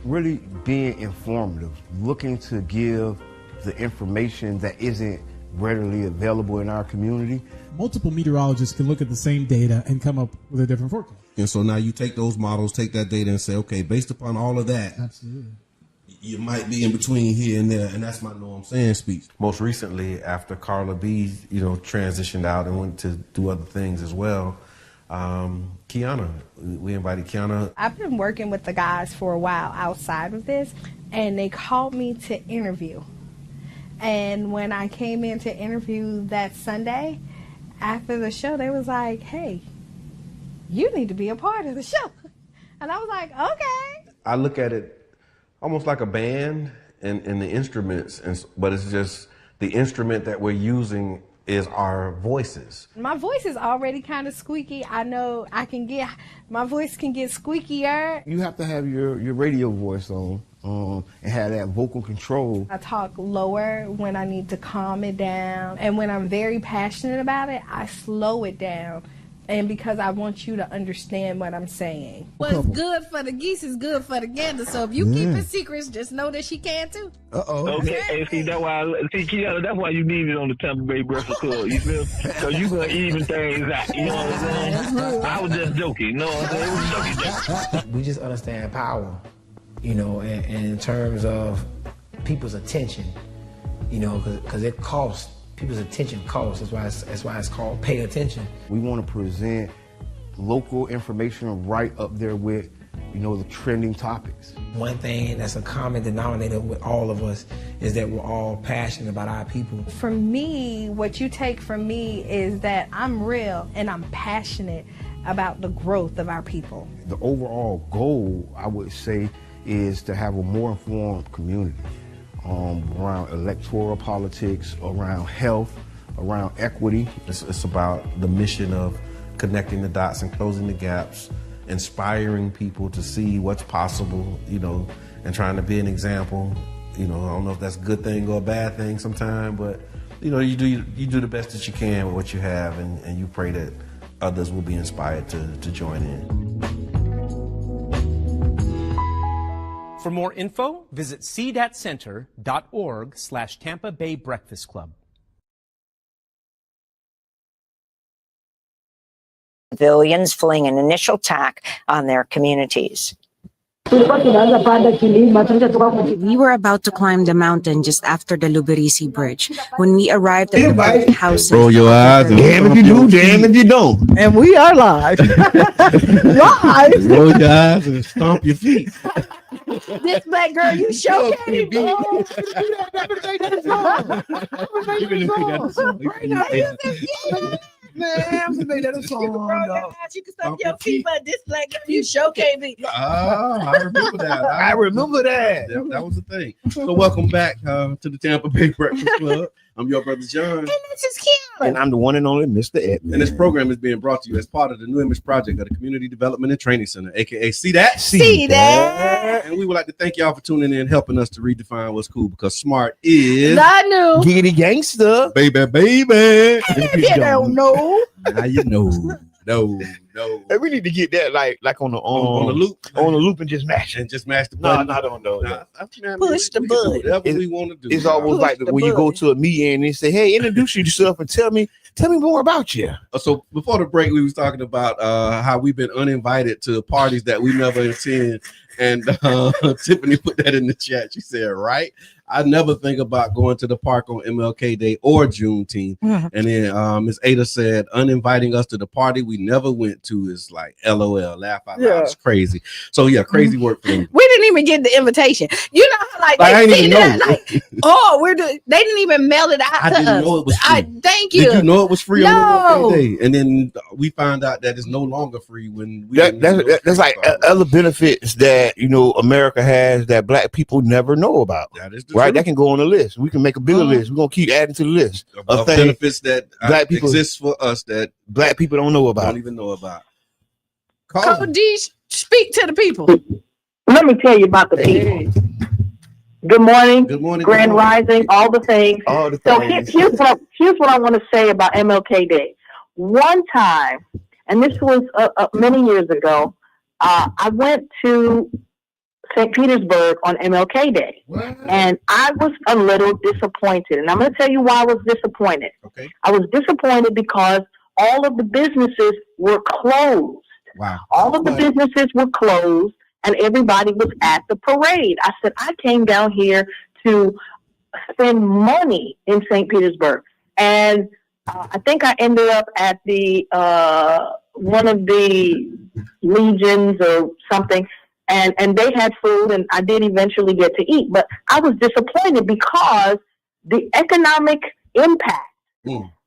Really being informative, looking to give the information that isn't readily available in our community. Multiple meteorologists can look at the same data and come up with a different forecast. And so now you take those models, take that data and say, okay, based upon all of that, absolutely, you might be in between here and there, and that's my know I'm saying speech. Most recently, after Carla B, you know, transitioned out and went to do other things as well, Qiana, we invited Qiana. I've been working with the guys for a while outside of this, and they called me to interview. And when I came in to interview that Sunday, after the show, they was like, hey, you need to be a part of the show. And I was like, okay. I look at it almost like a band and the instruments, but it's just the instrument that we're using is our voices. My voice is already kind of squeaky. I know my voice can get squeakier. You have to have your radio voice on and have that vocal control. I talk lower when I need to calm it down. And when I'm very passionate about it, I slow it down. And because I want you to understand what I'm saying. What's good for the geese is good for the gander. So if you keep it secrets, just know that she can too. Okay, hey, see, that's Qiana, that's why you need it on the Tampa Bay Breakfast Club. You feel? Because you gonna even things out. You know what I'm saying? I was just joking. You know what I'm saying? We just understand power, you know, and in terms of people's attention, you know, because it costs. People's attention costs. That's why it's called pay attention. We want to present local information right up there with the trending topics. One thing that's a common denominator with all of us is that we're all passionate about our people. For me, what you take from me is that I'm real and I'm passionate about the growth of our people. The overall goal, I would say, is to have a more informed community around electoral politics, around health, around equity. It's about the mission of connecting the dots and closing the gaps, inspiring people to see what's possible, and trying to be an example. I don't know if that's a good thing or a bad thing sometimes, but you do the best that you can with what you have, and you pray that others will be inspired to join in. For more info, visit cdatcenter.org/Tampa Bay Breakfast Club. Civilians fleeing an initial attack on their communities. We were about to climb the mountain just after the Lubirisi Bridge. When we arrived at the burnt houses, roll your eyes. Damn if you do, damn if you don't. And we are live. Live. Roll your eyes and stomp your feet. This black girl, you sure can't be. Man, we made that a song. You can stomp your feet, but this black girl, you sure can't be. I remember that. I remember that. That was the thing. So welcome back to the Tampa Bay Breakfast Club. I'm your brother John. And this is Qiana. And I'm the one and only Mr. Edmund. And this program is being brought to you as part of the New Image Project of the Community Development and Training Center, aka See That? See that? And we would like to thank y'all for tuning in and helping us to redefine what's cool, because smart is I knew. Giggity gangster. Baby. You don't know. Now you know. No. Hey, we need to get that like on the loop. On the loop and just mash it. And just mash the button. No, I don't know. Push the button. Whatever we want to do. It's almost like when you go to a meeting and they say, "Hey, introduce yourself and tell me more about you." So before the break, we was talking about how we've been uninvited to parties that we never attend, and Tiffany put that in the chat. She said, "Right, I never think about going to the park on MLK Day or Juneteenth." And then Miss Ada said, "Uninviting us to the party we never went to is like LOL, laugh out loud. It's crazy." So yeah, crazy work for me. We didn't even get the invitation. You know how I didn't even know. They didn't even mail it out I to didn't us. know it was free. Thank you. Did you know it was free No. on MLK Day? And then we found out that it's no longer free when we that's like other benefits that America has that black people never know about. That is right. That can go on the list. We can make a bigger list. We're gonna keep adding to the list of benefits that black people exist for us that black people don't know about. Don't even know about. Call D, speak to the people. Let me tell you about the people. Good morning. Grand Rising, all the things. So here's what I want to say about MLK Day. One time, and this was many years ago, I went to St. Petersburg on MLK Day. And I was a little disappointed. And I'm going to tell you why I was disappointed. Okay. I was disappointed because all of the businesses were closed. Wow. All of the businesses were closed and everybody was at the parade. I said, I came down here to spend money in St. Petersburg. And I think I ended up at the one of the legions or something. And they had food, and I did eventually get to eat. But I was disappointed because the economic impact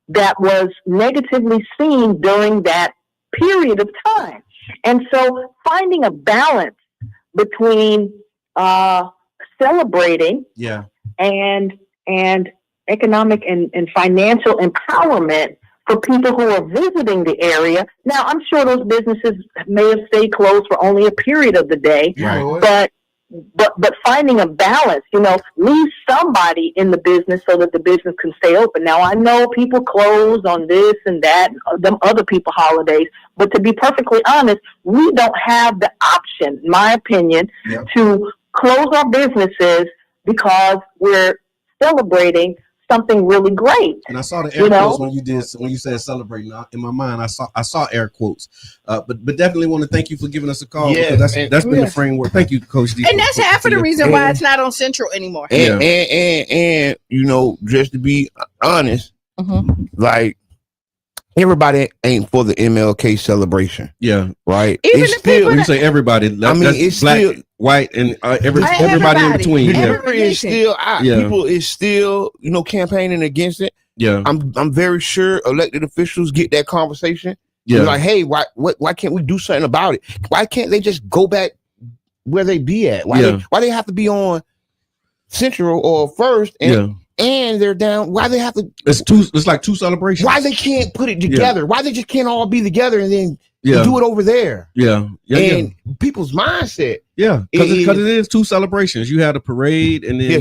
that was negatively seen during that period of time. And so finding a balance between celebrating and economic and financial empowerment for people who are visiting the area. Now, I'm sure those businesses may have stayed closed for only a period of the day, but finding a balance, leave somebody in the business so that the business can stay open. Now, I know people close on this and that, them other people holidays, but to be perfectly honest, we don't have the option, in my opinion, to close our businesses because we're celebrating something really great. And I saw the air quotes when you said celebrating. In my mind, I saw air quotes. But definitely want to thank you for giving us a call. Because that's been the framework. Thank you, Coach D. And that's half of the reason why it's not on Central anymore. And just to be honest, like everybody ain't for the MLK celebration. Yeah. Right. Even it's the still, people When you say everybody, that's it's black, still white, and everybody in between. The Yeah. jury is still out. Yeah. People is still, campaigning against it. Yeah. I'm very sure elected officials get that conversation. Yeah. Like, hey, why can't we do something about it? Why can't they just go back where they be at? Why they have to be on Central or First and they're down? Why they have to? It's like two celebrations. Why they can't put it together? Why they just can't all be together and then do it over there? People's mindset. Yeah, because it is two celebrations. You have the parade, and then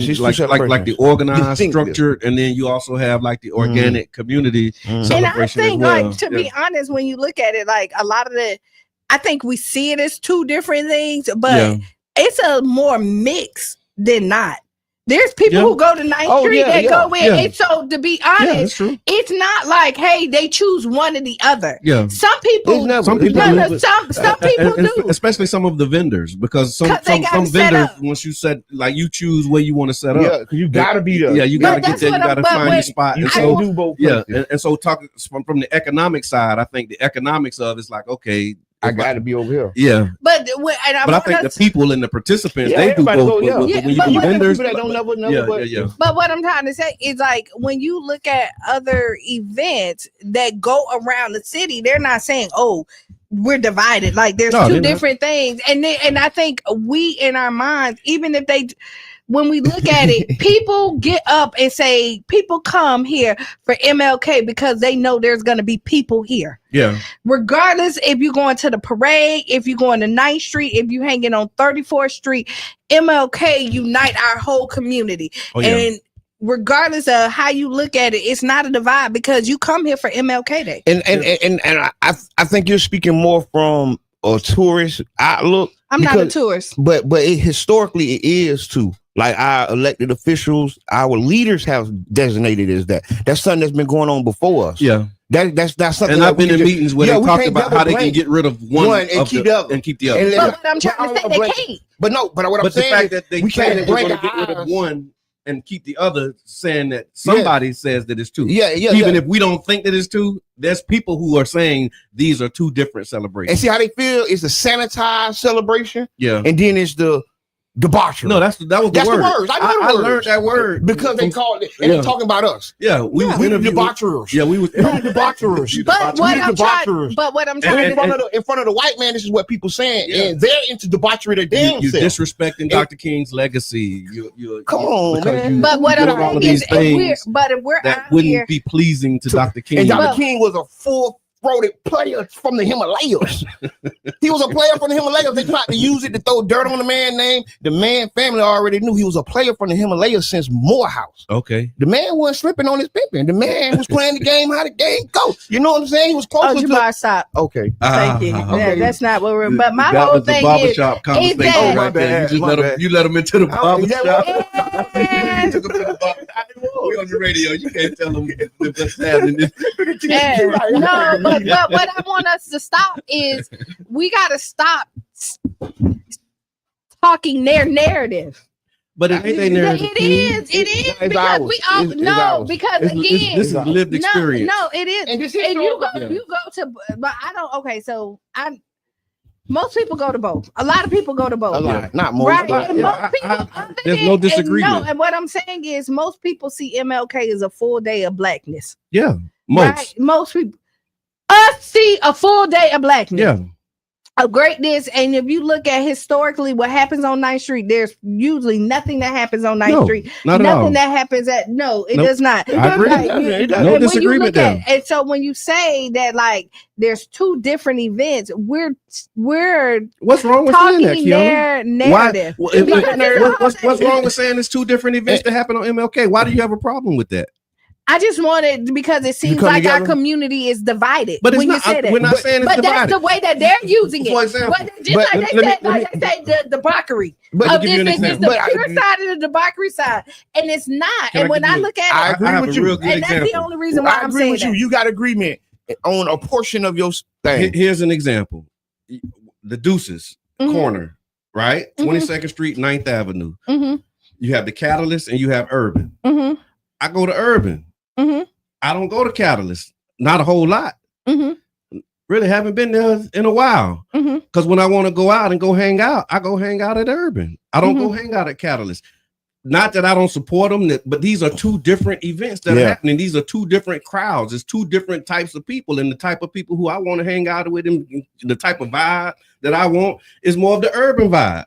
like the organized, structured, and then you also have like the organic community celebration. And I think, as well. like, to be honest, when you look at it, like a lot of I think we see it as two different things, but it's a more mix than not. There's people who go to 9th Street that go in. And so, to be honest, it's not like, hey, they choose one or the other. Yeah. Some people do. Especially some of the vendors, because some vendors, once you set, like, you choose where you want to set up. Yeah, because you got to be there. Yeah, you got to get there. You got to find your spot. You can't do both. Yeah, and so talking from the economic side, I think the economics of it's like, okay, I got to be over here. Yeah, but I think the people and the participants, they do both. When you do vendors, but what I'm trying to say is, like, when you look at other events that go around the city, they're not saying, "Oh, we're divided." Like, there's two different things, and I think we in our minds, even if they. When we look at it, people get up and say, people come here for MLK because they know there's going to be people here. Yeah. Regardless if you're going to the parade, if you're going to 9th Street, if you're hanging on 34th Street, MLK unite our whole community. And regardless of how you look at it, it's not a divide because you come here for MLK Day. And I think you're speaking more from a tourist outlook. I'm not a tourist. But historically it is too. Like, our elected officials, our leaders have designated as that. That's something that's been going on before us. Yeah. That's something. And I've been in meetings where they talked about how they can get rid of one and keep the other. But what I'm trying to say, they can't. But what I'm saying, the fact that they can't get rid of one and keep the other, saying that somebody says that it's two. Even if we don't think that it's two, there's people who are saying these are two different celebrations. And see how they feel? It's a sanitized celebration. Yeah. And then it's the debauchery. No, that was the word. I learned that word because they called it, and they're talking about us. Yeah, we debaucherers. Yeah, we was debaucherers. But what I'm trying, in front of the white man, this is what people saying, and they're into debauchery. Their damn you're self. Disrespecting Dr. King's legacy. Come on, man. But what I'm saying is, if we're that out wouldn't here, be pleasing to Dr. King. And Dr. King was a full-throated player from the Himalayas. He was a player from the Himalayas. They tried to use it to throw dirt on the man's name. The man family already knew he was a player from the Himalayas since Morehouse. Okay. The man wasn't slipping on his pimping. The man was playing the game how the game goes. You know what I'm saying? He was close to stop. Okay. Thank you. Okay. That's not what we're. But my whole thing is that right there. You let him into the barbershop. You took him to the barbershop. We're on the radio. You can't tell them what's happening. No, but what I want us to stop is we got to stop talking their narrative. But it ain't their narrative. It is because we all know, because again, this is lived experience. No, it is. And you go to, but I don't. Okay, so most people go to both. A lot of people go to both. A lot, not most. Right? Most people, there's no disagreement. And what I'm saying is, most people see MLK as a full day of blackness. Yeah, most. Right? Most people. Us see a full day of blackness. Yeah. Of greatness. And if you look at historically what happens on 9th Street, there's usually nothing that happens on 9th Street. Nothing that happens at it does not. I agree. No disagreement there. And so when you say that, like, there's two different events, we're what's wrong with saying that, Qiana? Their narrative. What's wrong with saying it's two different events that happen on MLK? Why do you have a problem with that? I just wanted, because it seems like our community is divided. But when it's not, we're not saying it's but divided. That's the way that they're using it. For example, they say the debauchery of this is the pure side of the debauchery side, and it's not. And when I look at it, I agree with you, and that's the only reason why I'm saying that. You got agreement on a portion of your thing. Here's an example: the Deuces corner, right? 22nd Street, 9th Avenue. You have the Catalyst and you have Urban. I go to Urban. I don't go to Catalyst. Not a whole lot. Really haven't been there in a while. Because when I want to go out and go hang out, I go hang out at Urban. I don't go hang out at Catalyst. Not that I don't support them, but these are two different events that are happening. These are two different crowds. It's two different types of people, and the type of people who I want to hang out with, and the type of vibe that I want is more of the urban vibe.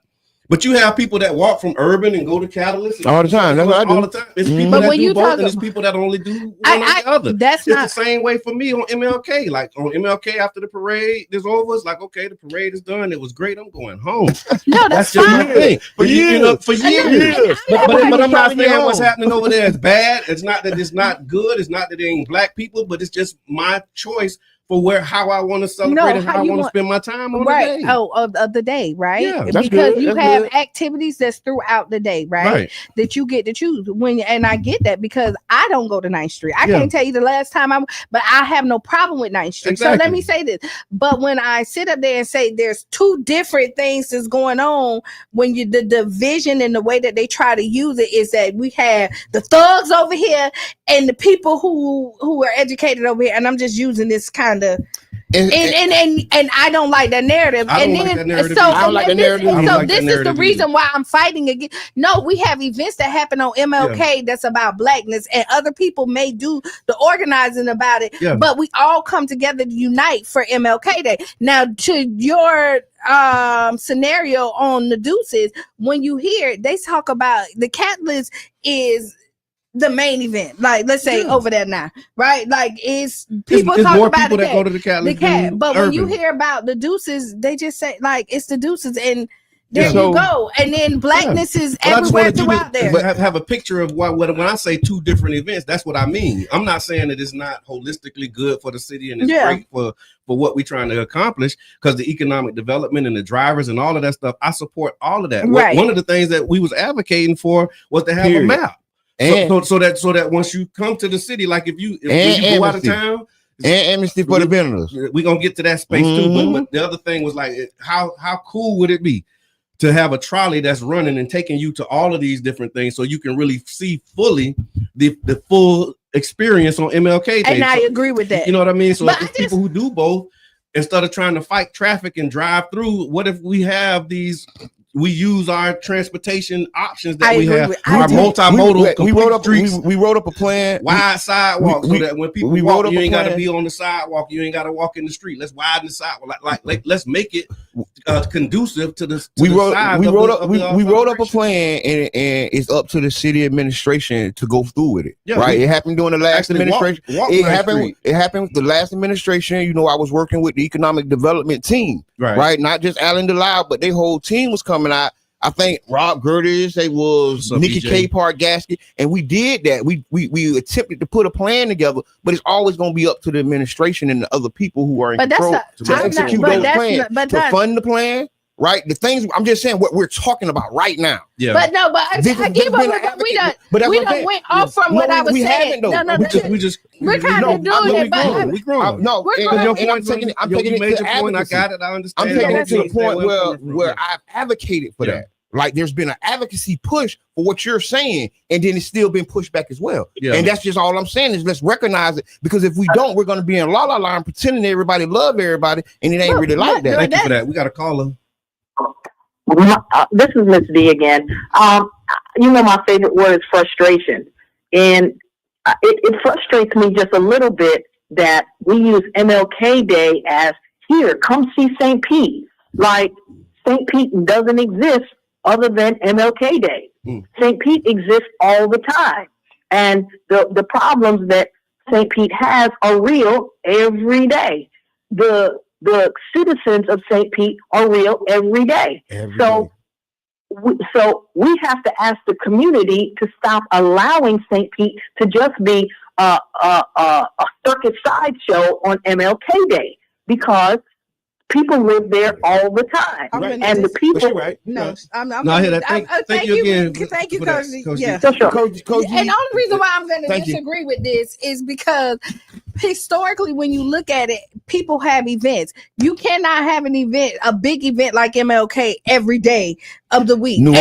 But you have people that walk from Urban and go to Catalyst all the time. That's what I do. All the time. It's people that do both, and it's people that only do one or the other. It's the same way for me on MLK. Like on MLK, after the parade is over, it's like, okay, the parade is done. It was great. I'm going home. No, that's just my thing. For years. But I'm not saying what's happening over there is bad. It's not that it's not good. It's not that there ain't black people, but it's just my choice for how I want to celebrate and how I want to spend my time on the day. Of the day, right? Yeah, because you have activities that's throughout the day, right? That you get to choose and I get that because I don't go to 9th Street. I can't tell you the last time but I have no problem with 9th Street. So let me say this. But when I sit up there and say there's two different things that's going on, when the division and the way that they try to use it is that we have the thugs over here and the people who are educated over here, and I'm just using this kind of and I don't like that narrative. I don't like that narrative. So this is the reason why I'm fighting again. No, we have events that happen on MLK that's about blackness, and other people may do the organizing about it, but we all come together to unite for MLK Day. Now, to your scenario on the Deuces, when you hear they talk about the Catalyst is the main event, like let's say over there now, right? Like it's people talk about people that go to the Catalyst, but when you hear about the Deuces, they just say like it's the Deuces, and there you go. And then blackness is everywhere throughout there. But have a picture of what when I say two different events, that's what I mean. I'm not saying that it's not holistically good for the city and it's great for what we're trying to accomplish, because the economic development and the drivers and all of that stuff, I support all of that. Right. One of the things that we was advocating for was to have a map. So that once you come to the city, like if you go out of town, and amnesty for the vendors, we're gonna get to that space too. But the other thing was like, how cool would it be to have a trolley that's running and taking you to all of these different things, so you can really see fully the full experience on MLK Day? And I agree with that. You know what I mean? So it's people who do both, instead of trying to fight traffic and drive through, what if we have these? We use our transportation options that we have, our multimodal. We wrote up a plan, wide sidewalks, so that when people walk, you ain't got to be on the sidewalk. You ain't got to walk in the street. Let's widen the sidewalk. Like let's make it conducive to the. We wrote up a plan, and it's up to the city administration to go through with it. Yeah, right. It happened during the last administration. It happened with the last administration. You know, I was working with the economic development team. Right. Not just Alan DeLisle, but their whole team was coming out. I think Rob Gertis, it was Nikki K. Gasket, and we did that. We attempted to put a plan together, but it's always going to be up to the administration and the other people who are in control to execute those plans, to fund the plan. Right, the things I'm just saying what we're talking about right now. Yeah, but no, but I get what we done. We done went off from what I was saying. No, we're kind of doing it, but we're growing. No, I'm taking it to advocacy. I got it. I understand. I'm taking it to the point where I've advocated for that. Like there's been an advocacy push for what you're saying, and then it's still been pushed back as well. Yeah. And that's just all I'm saying is let's recognize it, because if we don't, we're going to be in la la line pretending everybody love everybody, and it ain't really like that. Thank you for that. We got a caller. This is Miss D again. You know, my favorite word is frustration, and it frustrates me just a little bit that we use MLK Day as here, come see St. Pete. Like St. Pete doesn't exist other than MLK Day. St. Pete exists all the time, and the problems that St. Pete has are real every day. The citizens of St. Pete are real every day. So we have to ask the community to stop allowing St. Pete to just be a circus sideshow on MLK Day, because people live there all the time, and the people. No, I hear that. Thank you again. Thank you, Coach. Yeah, Coach. And the only reason why I'm going to disagree with this is because historically, when you look at it, people have events. You cannot have an event, a big event like MLK every day of the week. No,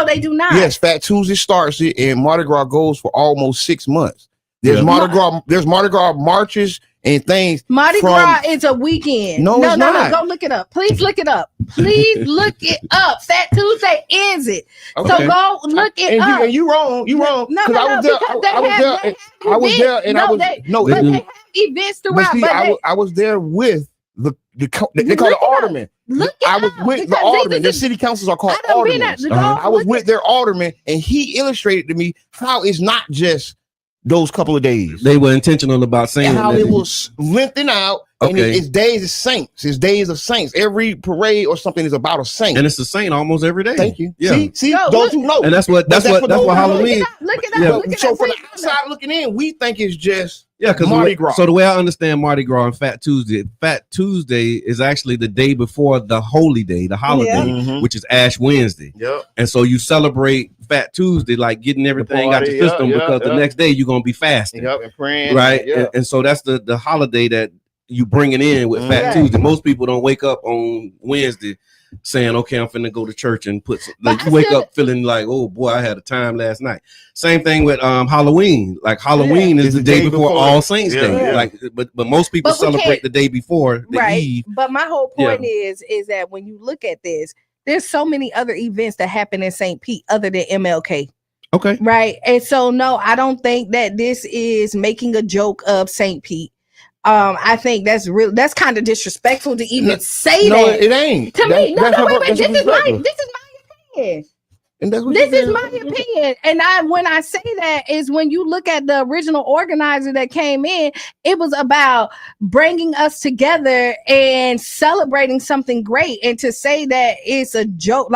they do not. Yes, Fat Tuesday starts it, and Mardi Gras goes for almost 6 months. There's Mardi Gras marches and things. Mardi Gras is a weekend. No, it's not. Go look it up. Please look it up. Please look it up. Fat Tuesday ends it. Okay. So go look it up. And you wrong. You wrong. No, I was there, and they have events throughout. But see, I was there with they call it aldermen. I was with the aldermen. Their city councils are called aldermen. I was with their aldermen, and he illustrated to me how it's not just those couple of days. They were intentional about saying how it was lengthened out. And it's days of saints. It's days of saints. Every parade or something is about a saint. And it's a saint almost every day. Thank you. Yeah. See, those who know. And that's what Halloween. Look it up. So from the outside looking in, we think it's just because Mardi Gras. So the way I understand Mardi Gras and Fat Tuesday is actually the day before the holy day, the holiday, which is Ash Wednesday. Yep. And so you celebrate Fat Tuesday, like getting everything out your system because the next day you're gonna be fasting. Yep, and praying. Right. And so that's the holiday that you bring it in with Fat Tuesday. Most people don't wake up on Wednesday saying, okay, I'm finna go to church and you wake up feeling like, oh boy, I had a time last night. Same thing with Halloween. Like Halloween is the day before All Saints Day. Yeah. Like, but most people celebrate the day before the Eve. But my whole point is that when you look at this, there's so many other events that happen in St. Pete other than MLK. Okay. Right. And so no, I don't think that this is making a joke of St. Pete. I think that's kind of disrespectful to even say that. No, it ain't. To me, wait. This is my opinion. And that's what this is my opinion. And when I say that is when you look at the original organizer that came in, it was about bringing us together and celebrating something great. And to say that it's a joke,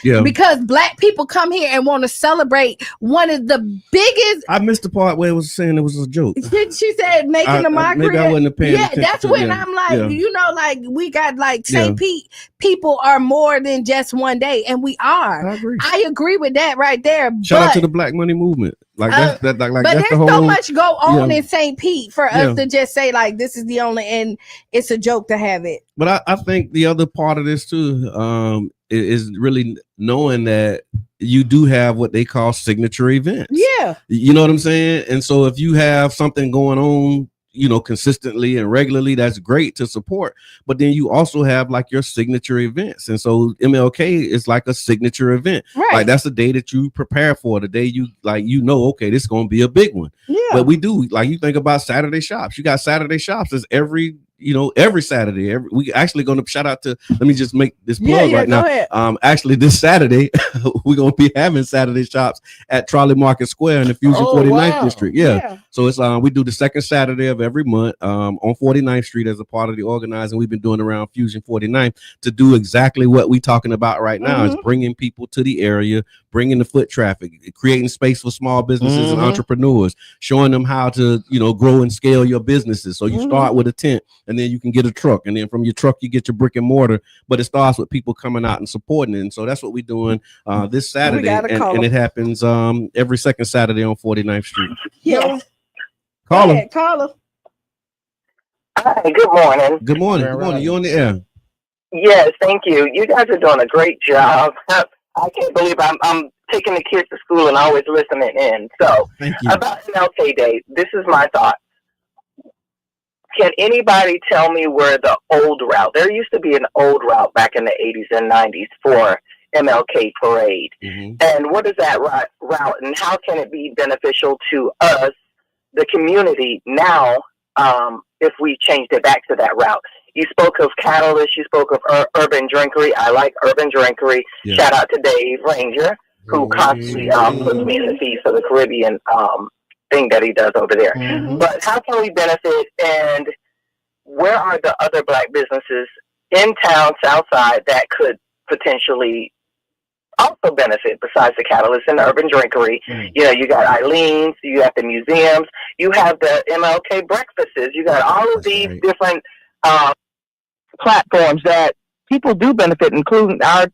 because Black people come here and want to celebrate one of the biggest. I missed the part where it was saying it was a joke. She said making a mockery. Maybe I wasn't paying attention. That's when I'm like, we got St. Pete people are more than just one day, and we are. I agree with that right there. Shout out to the Black Money Movement. But that's there's so much go on in St. Pete for us to just say this is the only, and it's a joke to have it. But I think the other part of this too is really knowing that you do have what they call signature events. Yeah, you know what I'm saying. And so if you have something going on, consistently and regularly, that's great to support. But then you also have your signature events. And so MLK is like a signature event. Right. Like that's the day that you prepare for, the day you okay, this is going to be a big one. Yeah. But we do, you think about Saturday shops. You got Saturday shops as every Saturday. We actually going to shout out to, let me just make this plug right now. Ahead. Actually this Saturday, we're going to be having Saturday shops at Trolley Market Square in the Fusion 49th District. Yeah. So it's we do the second Saturday of every month on 49th Street as a part of the organizing. We've been doing around Fusion 49th to do exactly what we're talking about right now, is bringing people to the area, bringing the foot traffic, creating space for small businesses and entrepreneurs, showing them how to, grow and scale your businesses. So you start with a tent, and then you can get a truck, and then from your truck you get your brick and mortar. But it starts with people coming out and supporting it. And so that's what we're doing this Saturday, and it happens every second Saturday on 49th Street. Yeah. Call him. Hi, good morning. Good morning. Good morning. You on the air? Yes, thank you. You guys are doing a great job. I can't believe I'm taking the kids to school and always listening in. So about MLK Day, this is my thought. Can anybody tell me where the old route? There used to be an old route back in the 80s and 90s for MLK Parade. And what is that route, and how can it be beneficial to us, the community, now if we changed it back to that route? You spoke of Catalyst, you spoke of Urban Drinkery. I like Urban Drinkery. Yeah. Shout out to Dave Ranger, who constantly puts me in the feed for the Caribbean thing that he does over there. But how can we benefit, and where are the other Black businesses in town, Southside, that could potentially also benefit besides the Catalyst and the Urban Drinkery? You got Eileen's, you have the museums, you have the MLK breakfasts, you got all of these different platforms that people do benefit, including our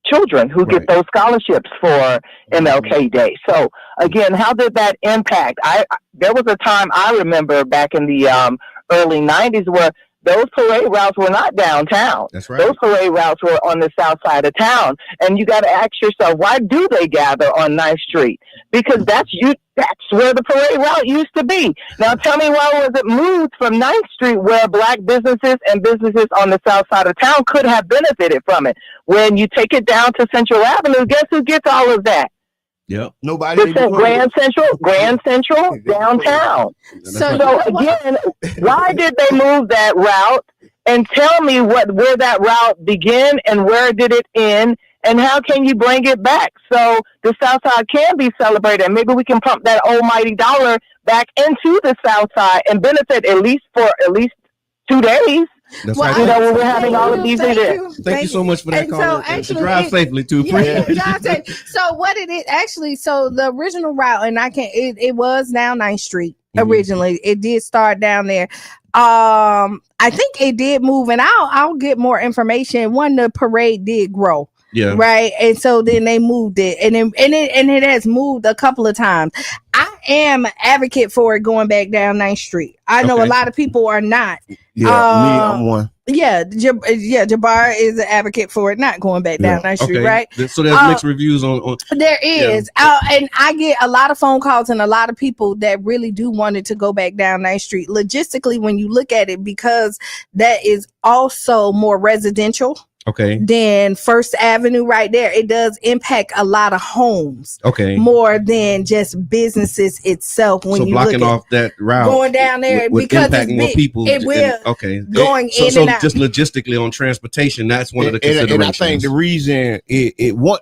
children who get those scholarships for MLK Day. So again, how did that impact? There was a time I remember back in the early 90s where those parade routes were not downtown. That's right. Those parade routes were on the south side of town. And you got to ask yourself, why do they gather on 9th Street? Because that's where the parade route used to be. Now tell me, why was it moved from 9th Street, where black businesses and businesses on the south side of town could have benefited from it? When you take it down to Central Avenue, guess who gets all of that? Yep. Nobody. Grand Central, downtown. So again, why did they move that route? And tell me where that route began and where did it end, and how can you bring it back so the South Side can be celebrated? And maybe we can pump that almighty dollar back into the South Side and benefit at least 2 days. That's well, right. You know, when we're having all of these events. Thank you so much for that, Colin. So actually, drive safely too. So what did it actually? So the original route, and it was down 9th Street originally. It did start down there. I think it did move, and I'll get more information when the parade did grow. Yeah. Right. And so then they moved it, and it has moved a couple of times. I am an advocate for it going back down 9th Street. I know a lot of people are not. Yeah, me, I'm one. Yeah, Jabbar is an advocate for it not going back down 9th Street, right? So there's mixed reviews on. There is, and I get a lot of phone calls and a lot of people that really do want it to go back down 9th Street. Logistically, when you look at it, because that is also more residential. Okay. Then First Avenue right there, it does impact a lot of homes. Okay. More than just businesses itself. When you blocking look off that route, going down there would because impact it's more big. people. It will. Going in and out. Just logistically on transportation, that's one of the considerations. And I think the reason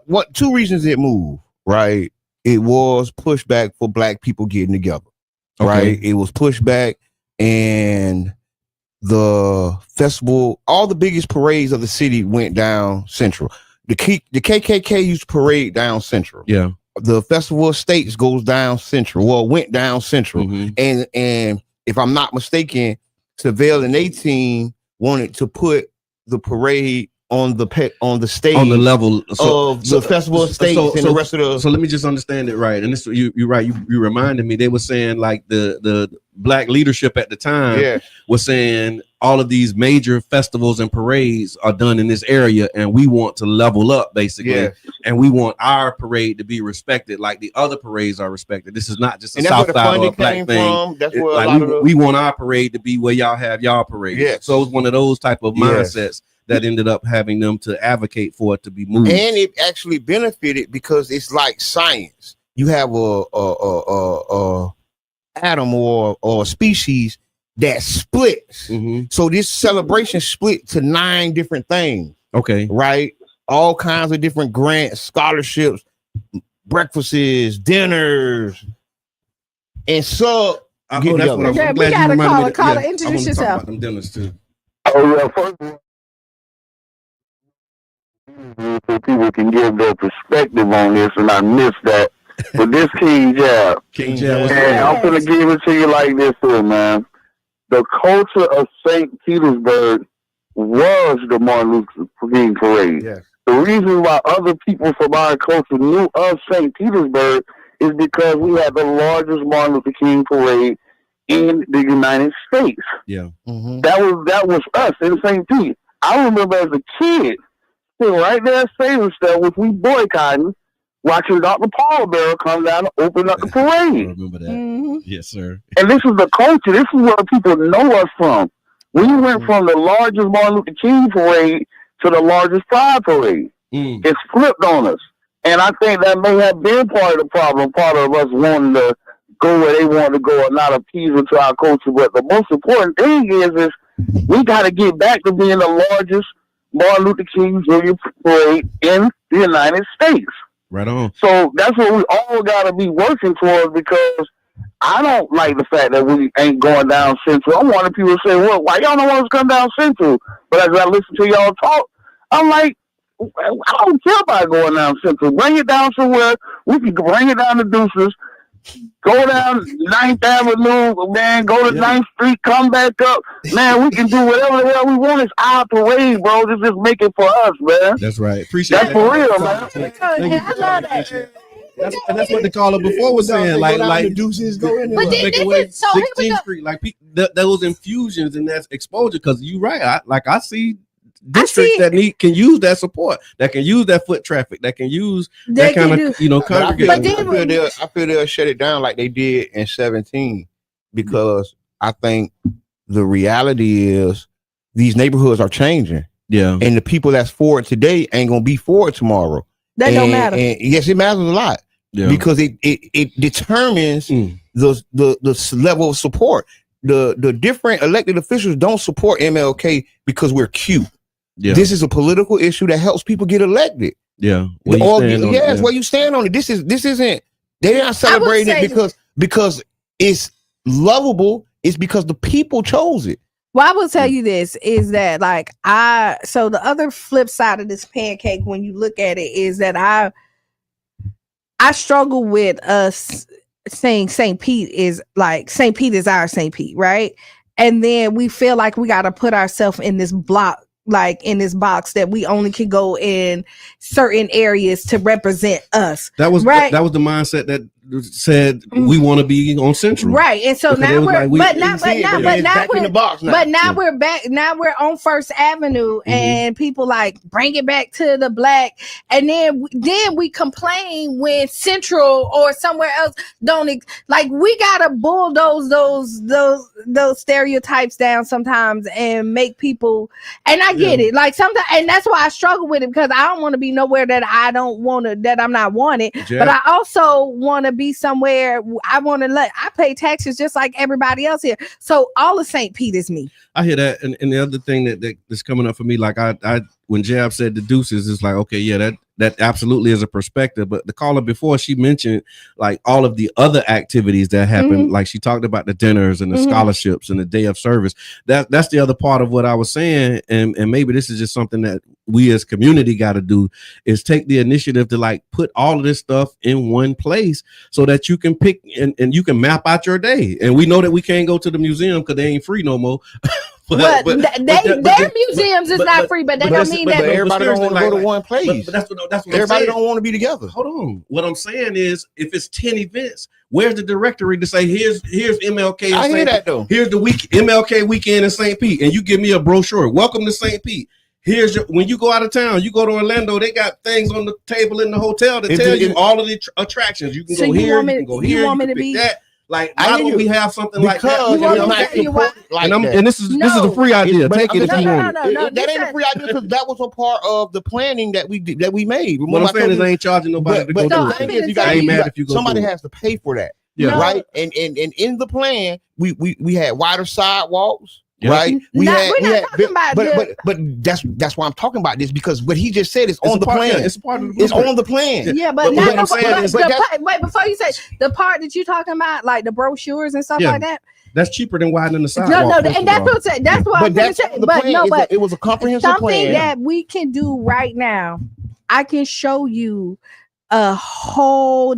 what 2 reasons it moved, right? It was pushback for black people getting together, right? It was pushback, and the festival, all the biggest parades of the city went down Central. The KKK used to parade down Central. Yeah. The Festival of States goes down Central. Well, went down Central. And if I'm not mistaken, Seville and 18 wanted to put the parade on the stage, on the level of the Festival of States and the rest of the. So let me just understand it right. And this, you're right. You reminded me. They were saying like the black leadership at the time was saying all of these major festivals and parades are done in this area, and we want to level up basically, and we want our parade to be respected like the other parades are respected. This is not just a South Side or a black thing. That's where we want our parade to be where y'all have y'all parade. So it's one of those type of mindsets that ended up having them to advocate for it to be moved. And it actually benefited because it's like science. You have a atom or a species that splits. So this celebration split to 9 different things. Okay. Right? All kinds of different grants, scholarships, breakfasts, dinners, and so that's what I'm glad we you reminded me. Caller, introduce yourself. Them dinners too. Oh yeah, first of all, so people can give their perspective on this, and I missed that. But this King Jab, and I'm gonna give it to you like this here, man. The culture of St. Petersburg was the Martin Luther King Parade. The reason why other people from our culture knew of St. Petersburg is because we had the largest Martin Luther King Parade in the United States. That was us in St. Pete. I remember as a kid, sitting right there at Sailor Step, which we boycotting, watching Dr. Paul Bearer come down and open up the parade. I remember that. Yes, sir. And this is the culture. This is where people know us from. We went from the largest Martin Luther King parade to the largest Pride parade. It's flipped on us. And I think that may have been part of the problem, part of us wanting to go where they want to go and not appeasing to our culture. But the most important thing is we got to get back to being the largest Martin Luther King Jr. parade in the United States. Right on. So that's what we all got to be working towards, because I don't like the fact that we ain't going down Central. I wanted people to say, well, why y'all don't want us to come down Central? But as I listen to y'all talk, I'm like, I don't care about going down Central. Bring it down somewhere. We can bring it down to Deuces. Go down 9th Avenue, man. Go to 9th Street. Come back up, man. We can do whatever the hell we want. It's our parade, bro. Just make it for us, man. That's right. Appreciate that. That's for real, man. I love that. That's what the caller before was saying. Like the deuces go in there. But take away 16th Street, like those infusions and that exposure. Because you're right. I see districts that can use that support, that can use that foot traffic, that can use that kind of congregation. I feel they'll shut it down like they did in 17, because I think the reality is these neighborhoods are changing. Yeah, and the people that's for it today ain't gonna be for it tomorrow. That don't matter. And yes, it matters a lot. Yeah. Because it determines the level of support. The different elected officials don't support MLK because we're cute. Yeah. This is a political issue that helps people get elected. Yeah. It's where you stand on it. This isn't, they're not celebrating it because it's lovable. It's because the people chose it. Well, I will tell you this is that so the other flip side of this pancake, when you look at it, is that I struggle with us saying St. Pete is our St. Pete, right? And then we feel like we got to put ourselves in this block, like in this box that we only can go in certain areas to represent us. That was right. That was the mindset that said we want to be on Central, right? And so now we're back. Now we're on First Avenue, and people like bring it back to the black, and then we complain when Central or somewhere else don't we gotta bulldoze those stereotypes down sometimes and make people. And I get it, like sometimes, and that's why I struggle with it, because I don't want to be nowhere that I'm not wanted, but I also want to be somewhere I pay taxes just like everybody else here. So all of St. Pete is me. I hear that, and the other thing that's coming up for me, like I when Jab said the deuces, it's like, okay, yeah, that absolutely is a perspective. But the caller before, she mentioned like all of the other activities that happen. Like she talked about the dinners and the scholarships and the day of service. That's the other part of what I was saying. And maybe this is just something that we as community got to do, is take the initiative to like put all of this stuff in one place so that you can pick and you can map out your day. And we know that we can't go to the museum because they ain't free no more. Their museums is not free, but that don't mean that everybody don't want to go to one place. But that's what everybody don't want to be together. Hold on. What I'm saying is, if it's 10 events, where's the directory to say here's MLK? I hear that though. Here's the MLK weekend in St. Pete, and you give me a brochure. Welcome to St. Pete. Here's when you go out of town, you go to Orlando, they got things on the table in the hotel that tell you all of the attractions. You can go here, you can go here, you can pick that. Like, why don't we have something like that? And this is a free idea. Take it if you want. That ain't a free idea, because that was a part of the planning that we made. What I'm saying is, I ain't charging nobody to go do it. I ain't mad if you go. Somebody has to pay for that, right? And in the plan, we had wider sidewalks. Right, but that's why I'm talking about this, because what he just said is on the plan. It's part of the plan. It's on the plan. Yeah, but what I'm saying is, wait, before you say the part that you're talking about, like the brochures and stuff like that. That's cheaper than widening the sidewalk. No, and that's what I'm saying. That's what I'm going to say. But it was a comprehensive something plan that we can do right now. I can show you a whole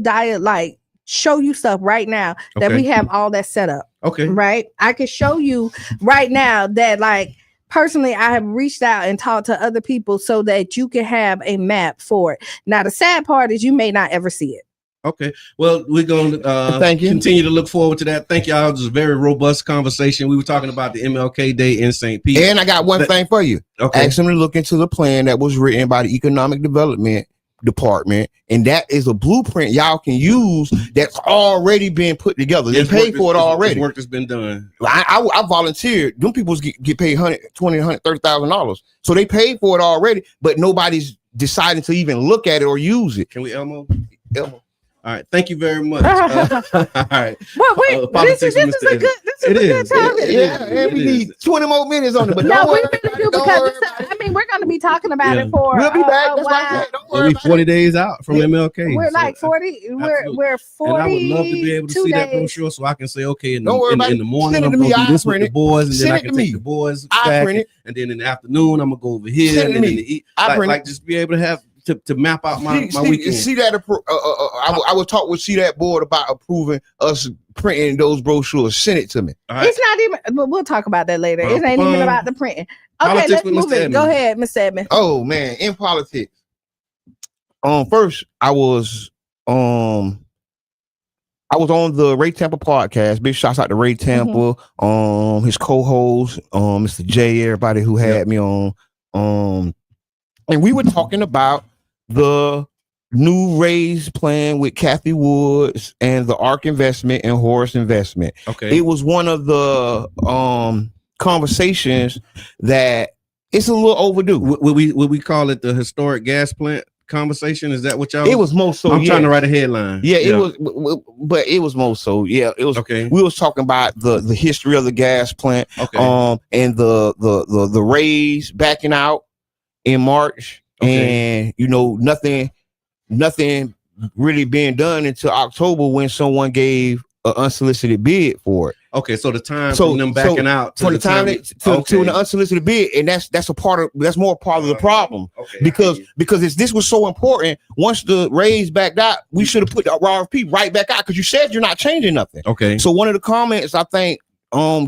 show you stuff right now that we have all that set up. Okay. Right. I can show you right now that, like, personally, I have reached out and talked to other people so that you can have a map for it. Now, the sad part is you may not ever see it. Okay. Well, we're going to continue to look forward to that. Thank y'all. It was a very robust conversation. We were talking about the MLK Day in St. Pete. And I got one thing for you. Okay. Ask them to look into the plan that was written by the Economic Development Department, and that is a blueprint y'all can use that's already been put together. They paid for it already. Work has been done. I volunteered. Them people get paid $130,000, so they paid for it already, but nobody's deciding to even look at it or use it. Can we Elmo? All right, thank you very much. All right. Well, this is a good topic. And we need 20 more minutes on it. But no, we really do, because we're going to be talking about it for we'll be back. a while. We'll be 40 days out from MLK. We're like 40. We're 40. And I would love to be able to see that brochure, so I can say, okay, in the morning, I'm going to do this with the boys, and then I can take the boys back, and then in the afternoon, I'm going to go over here, and then in the like just be able to have to map out my weekend. See that? I would talk with that board about approving us printing those brochures. Send it to me. Right. It's not even. But we'll talk about that later. It ain't even about the printing. Okay, let's move it. Go ahead, Mr. Edmond. Oh man, in politics. First, I was I was on the Ray Tampa podcast. Big shouts out to Ray Tampa, his co-host, Mr. J, everybody who had me on. And we were talking about the new Rays plan with Kathy Woods and the ARK investment and Horace investment. Okay. It was one of the conversations that it's a little overdue. Would we call it the historic gas plant conversation? Is that what y'all? It was most so. I'm trying to write a headline. Yeah, it was, but it was most so. Yeah, it was. Okay. We was talking about the history of the gas plant. Okay. And the Rays backing out in March, and nothing really being done until October when someone gave an unsolicited bid for it. Okay, so the time from them backing out to the time to an unsolicited bid, and that's more part of the problem. Okay, because this was so important. Once the Rays backed out, we should have put the RFP right back out because you said you're not changing nothing. Okay. So one of the comments I think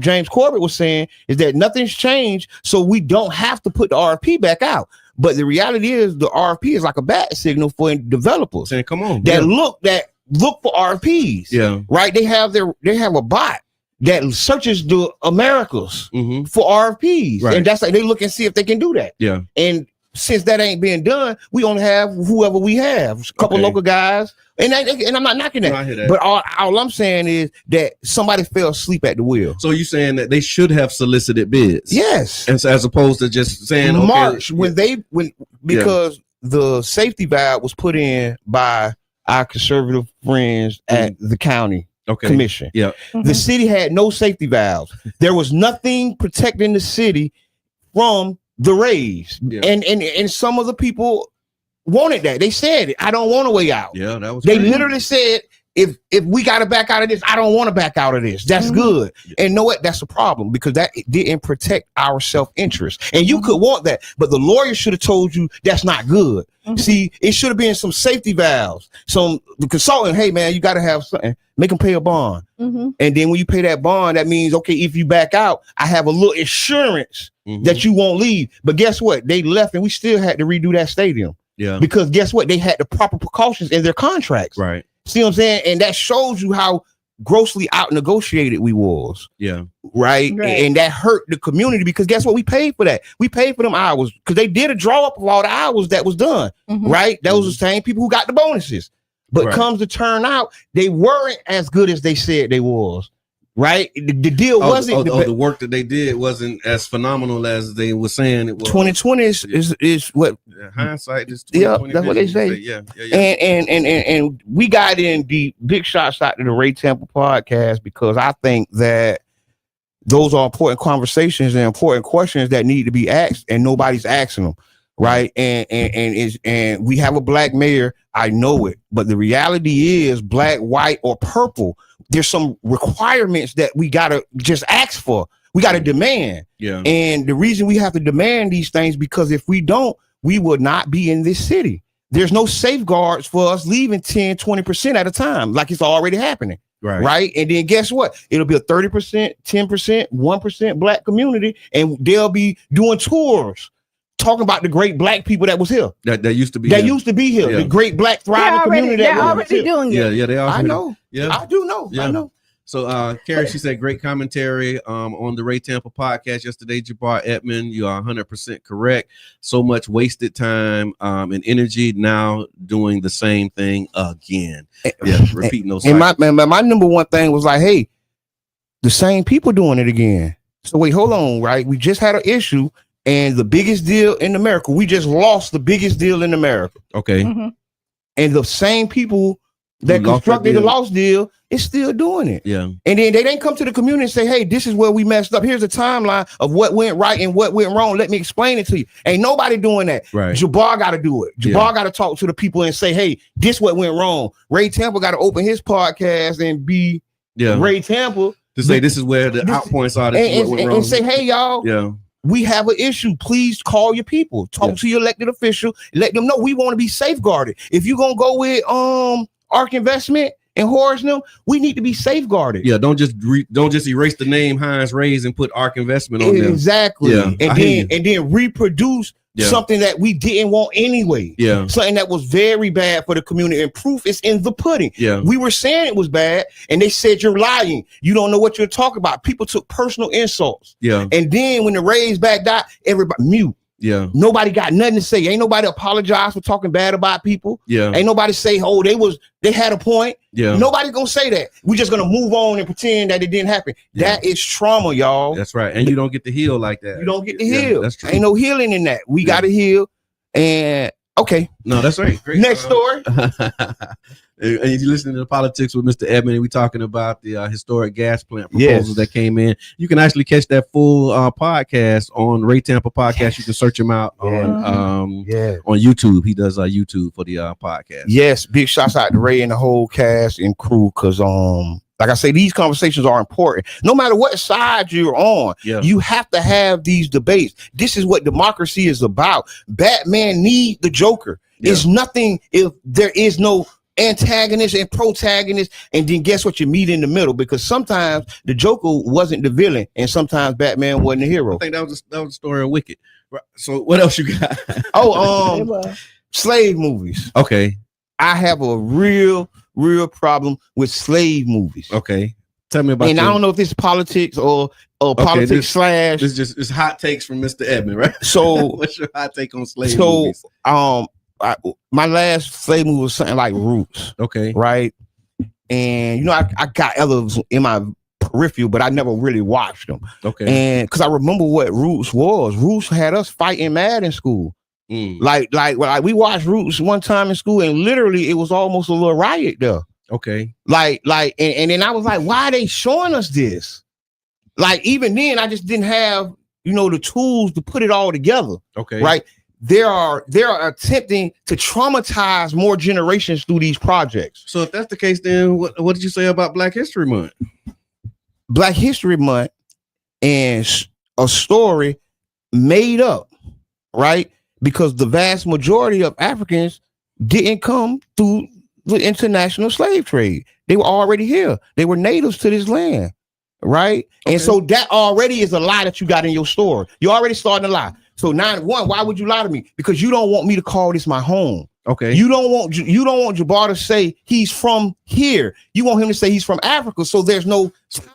James Corbett was saying is that nothing's changed, so we don't have to put the RFP back out. But the reality is the RFP is like a bat signal for developers. Saying, come on, that look for RFPs. Yeah. Right. They have a bot that searches the Americas for RFPs. Right. And that's like they look and see if they can do that. Yeah. And since that ain't being done, we only have whoever we have, a couple local guys. And I'm not knocking that. No, I hear that. But all I'm saying is that somebody fell asleep at the wheel. So you saying that they should have solicited bids? Yes. And so as opposed to just saying March because the safety valve was put in by our conservative friends at the county commission. Yeah. The city had no safety valves. There was nothing protecting the city from the Rays. Yeah. And some of the people wanted that. They said it. I don't want a way out. Yeah, that was they crazy. literally said if we got to back out of this, I don't want to back out of this. That's good. And know what? That's a problem because that didn't protect our self-interest. And you could want that, but the lawyer should have told you that's not good. See, it should have been some safety valves. The consultant, hey man, you got to have something. Make them pay a bond. And then when you pay that bond, that means, okay, if you back out, I have a little insurance that you won't leave. But guess what? They left and we still had to redo that stadium. Yeah. Because guess what? They had the proper precautions in their contracts. Right. See what I'm saying? And that shows you how grossly out negotiated we was. Yeah. Right. And that hurt the community because guess what? We paid for that. We paid for them hours because they did a draw up of all the hours that was done. Right. That was the same people who got the bonuses. But comes to turn out, they weren't as good as they said they was. Right. The deal wasn't the work that they did wasn't as phenomenal as they were saying it was. 2020 is what hindsight is. Yeah, that's what they say. Yeah. And we got in the big shots out to the Ray Tampa podcast because I think that those are important conversations and important questions that need to be asked, and nobody's asking them. Right. And we have a black mayor. I know it. But the reality is black, white, or purple. There's some requirements that we got to just ask for. We got to demand. Yeah. And the reason we have to demand these things, because if we don't, we will not be in this city. There's no safeguards for us leaving 10, 20% at a time, like it's already happening. Right. And then guess what? It'll be a 30%, 10%, 1% black community, and they'll be doing tours. Talking about the great black people that was here. That used to be here. Yeah. The great black thriving community they're already doing it. Yeah, they are. I know. Yeah. I do know. Yeah. I know. So Carrie, she said great commentary on the Ray Tampa podcast yesterday. Jabbar Edmond, you are 100% correct. So much wasted time and energy now doing the same thing again. Yeah, repeating those. And my number one thing was like, hey, the same people doing it again. So wait, hold on, right? We just had an issue. And the biggest deal in America, we just lost the biggest deal in America. Okay. And the same people that constructed the lost deal is still doing it. Yeah. And then they didn't come to the community and say, hey, this is where we messed up. Here's a timeline of what went right and what went wrong. Let me explain it to you. Ain't nobody doing that. Right. Jabbar got to do it. Jabbar got to talk to the people and say, hey, this what went wrong. Ray Tampa got to open his podcast and be Ray Tampa. To say this is where the outpoints are. This is what went wrong. And say, hey, y'all. Yeah. We have an issue. Please call your people. Talk to your elected official. Let them know we want to be safeguarded. If you're gonna go with ARK Investment and Horace them, we need to be safeguarded. Yeah, don't just erase the name Heinz Rays and put ARK Investment on them. Exactly. Yeah, and then reproduce something that we didn't want anyway. Something that was very bad for the community, and proof is in the pudding. We were saying it was bad, and they said you're lying. You don't know what you're talking about. People took personal insults. And then when the raised back died, everybody mute. Nobody got nothing to say. Ain't nobody apologize for talking bad about people. Ain't nobody say, oh, they had a point. Nobody gonna say that. We just gonna move on and pretend that it didn't happen. That is trauma, y'all. That's right. And you don't get to heal like that. You don't get to heal. That's true. Ain't no healing in that. We gotta heal. And okay. No, that's right. Great. Next story. And you listening to the Politics with Mr. Edmond, and we talking about the historic gas plant proposals that came in. You can actually catch that full podcast on Ray Tampa podcast. You can search him out on YouTube. He does YouTube for the podcast. Yes, big shouts out to Ray and the whole cast and crew, because like I say, these conversations are important. No matter what side you're on, you have to have these debates. This is what democracy is about. Batman need the Joker. It's nothing if there is no antagonist and protagonist, and then guess what? You meet in the middle, because sometimes the Joker wasn't the villain, and sometimes Batman wasn't the hero. I think that was the story of Wicked. So what else you got? Slave movies. Okay, I have a real problem with slave movies. Okay, tell me about. And I don't know if this is politics or politics slash. This just is hot takes from Mr. Edmond, right? So what's your hot take on slave movies? My last slave movie was something like Roots. Okay. Right. And I got others in my peripheral, but I never really watched them. Okay. And because I remember what Roots was. Roots had us fighting mad in school. Like we watched Roots one time in school, and literally it was almost a little riot there. Okay. And then I was like, why are they showing us this? Like, even then I just didn't have, the tools to put it all together. Okay. Right. They are attempting to traumatize more generations through these projects. So if that's the case, then what did you say about Black History Month? Black History Month and a story made up, right? Because the vast majority of Africans didn't come through the international slave trade. They were already here. They were natives to this land, right? Okay. And so that already is a lie that you got in your story. You're already starting to lie. So 9-1, why would you lie to me? Because you don't want me to call this my home. Okay. You don't want Jabbar to say he's from here. You want him to say he's from Africa. So there's no.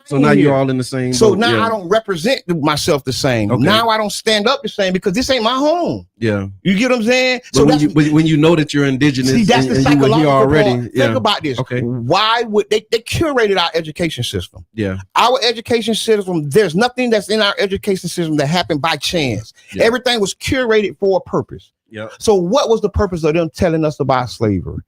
So now you're all in the same. So now I don't represent myself the same. Okay. Now I don't stand up the same, because this ain't my home. Yeah. You get what I'm saying? But so when you know that you're indigenous, see, that's the psychological already. Part. Think about this. Okay. Why would they curated our education system? Yeah. Our education system, there's nothing that's in our education system that happened by chance. Yeah. Everything was curated for a purpose. Yeah. So what was the purpose of them telling us about slavery?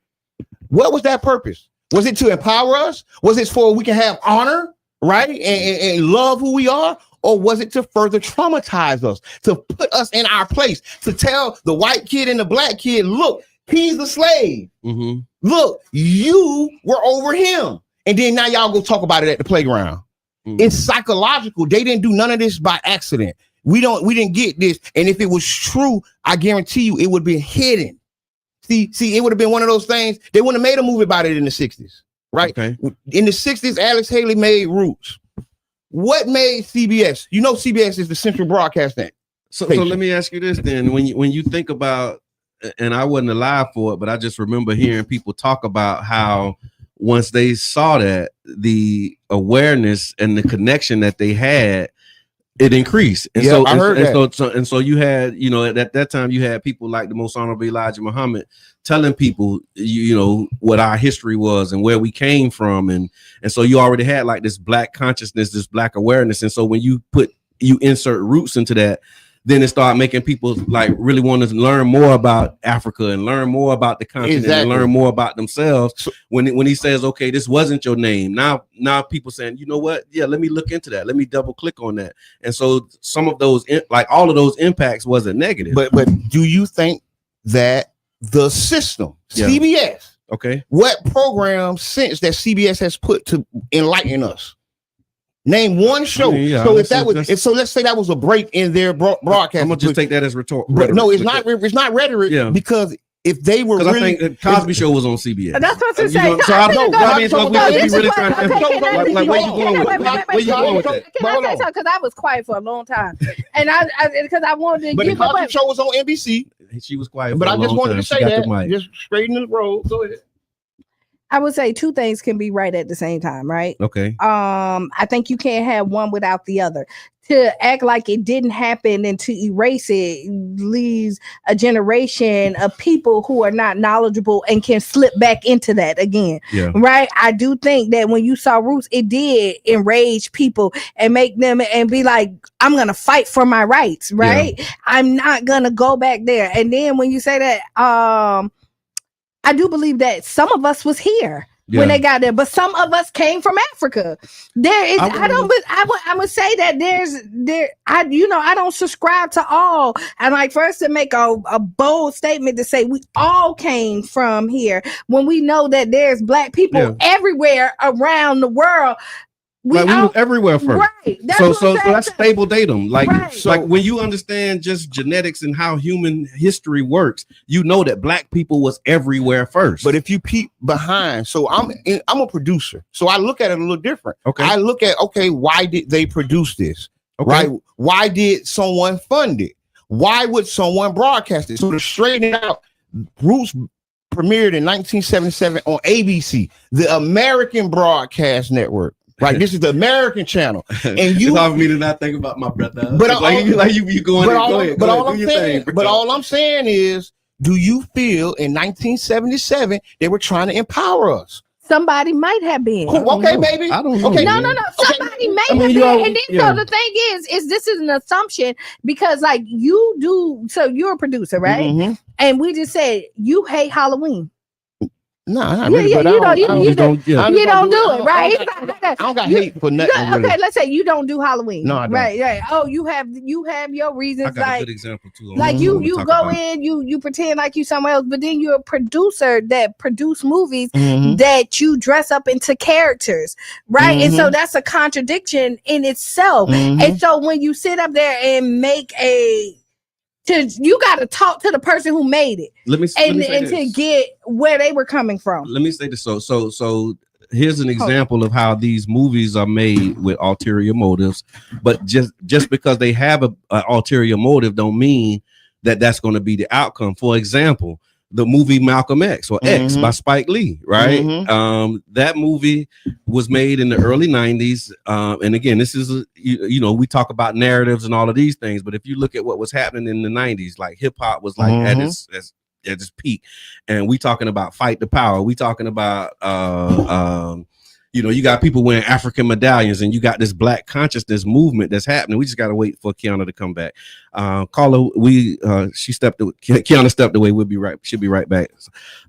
What was that purpose? Was it to empower us? Was it for we can have honor, right? And love who we are? Or was it to further traumatize us, to put us in our place, to tell the white kid and the black kid, look, he's a slave. Mm-hmm. Look, you were over him. And then now y'all go talk about it at the playground. Mm-hmm. It's psychological. They didn't do none of this by accident. We didn't get this. And if it was true, I guarantee you it would be hidden. See, it would have been one of those things. They wouldn't have made a movie about it in the 60s, right? Okay. In the 60s, Alex Haley made Roots. What made CBS? CBS is the central broadcasting. So let me ask you this then. When you think about, and I wasn't alive for it, but I just remember hearing people talk about how once they saw that, the awareness and the connection that they had, it increased. And so I heard that. So you had, at that time you had people like the Most Honorable Elijah Muhammad telling people, what our history was and where we came from. And so you already had like this black consciousness, this black awareness. And so when you insert roots into that, then it started making people like really want to learn more about Africa and learn more about the continent and learn more about themselves. So, when he says, okay, this wasn't your name. Now people saying, you know what? Yeah, let me look into that. Let me double click on that. And so some of those, like all of those impacts wasn't negative. But do you think that the system, CBS, okay, what program since that CBS has put to enlighten us? Name one show. Yeah, so if that was, so let's say that was a break in their broadcast. I'm gonna just take that as rhetorical. No, it's not. It's not rhetoric. Yeah. Because if they were because really, I think the Cosby Show was on CBS. That's what I'm saying. So I don't. I mean, so we really trying to like where you going with it? Where you going with it? Can I say something? Because I was quiet for a long time, and because I wanted to. But the Cosby Show was on NBC. She was quiet, but I just wanted to say that. Just straighten the road. Go ahead. I would say two things can be right at the same time, right? Okay. I think you can't have one without the other. To act like it didn't happen and to erase it leaves a generation of people who are not knowledgeable and can slip back into that again. Yeah. Right? I do think that when you saw Roots, it did enrage people and make them and be like, I'm gonna fight for my rights, right? Yeah. I'm not gonna go back there. And then when you say that, I do believe that some of us was here when they got there, but some of us came from Africa. There is, I would say that I don't subscribe to all. And like first to make a bold statement to say we all came from here when we know that there's Black people everywhere around the world. We was everywhere first. Right. So that's stable datum. Like, like when you understand just genetics and how human history works, you know that Black people was everywhere first. But if you peep behind, so I'm a producer, so I look at it a little different. Okay. I look at, why did they produce this? Okay. Right? Why did someone fund it? Why would someone broadcast it? So to straighten it out, Roots premiered in 1977 on ABC, the American Broadcast Network. Right, this is the American channel, and you. It's hard for me to not think about my brother. But you going. But all I'm saying is, do you feel in 1977 they were trying to empower us? Somebody might have been. Okay, baby. I don't know. Okay, no. Somebody may have been. And then so the thing is this is an assumption because like you do. So you're a producer, right? Mm-hmm. And we just said you hate Halloween. No, not really, but you don't do it, right? I don't got hate for nothing. Okay, really. Let's say you don't do Halloween. No, I don't. Right. Oh, you have your reasons. I got a good example too. Like you go in, you pretend like you somewhere else, but then you're a producer that produce movies that you dress up into characters, right? And so that's a contradiction in itself. And so when you sit up there and make you got to talk to the person who made it. Let me say to get where they were coming from. Let me say this. So here's an example of how these movies are made with ulterior motives. But just because they have an ulterior motive, don't mean that that's going to be the outcome. For example, the movie Malcolm X or X by Spike Lee, right? That movie was made in the early 90s. And again, this is, we talk about narratives and all of these things, but if you look at what was happening in the 90s, like hip hop was like at its peak. And we talking about fight the power. We talking about, you got people wearing African medallions and you got this Black consciousness movement that's happening. We just got to wait for Qiana to come back. Carla, Qiana stepped away. She'll be right back.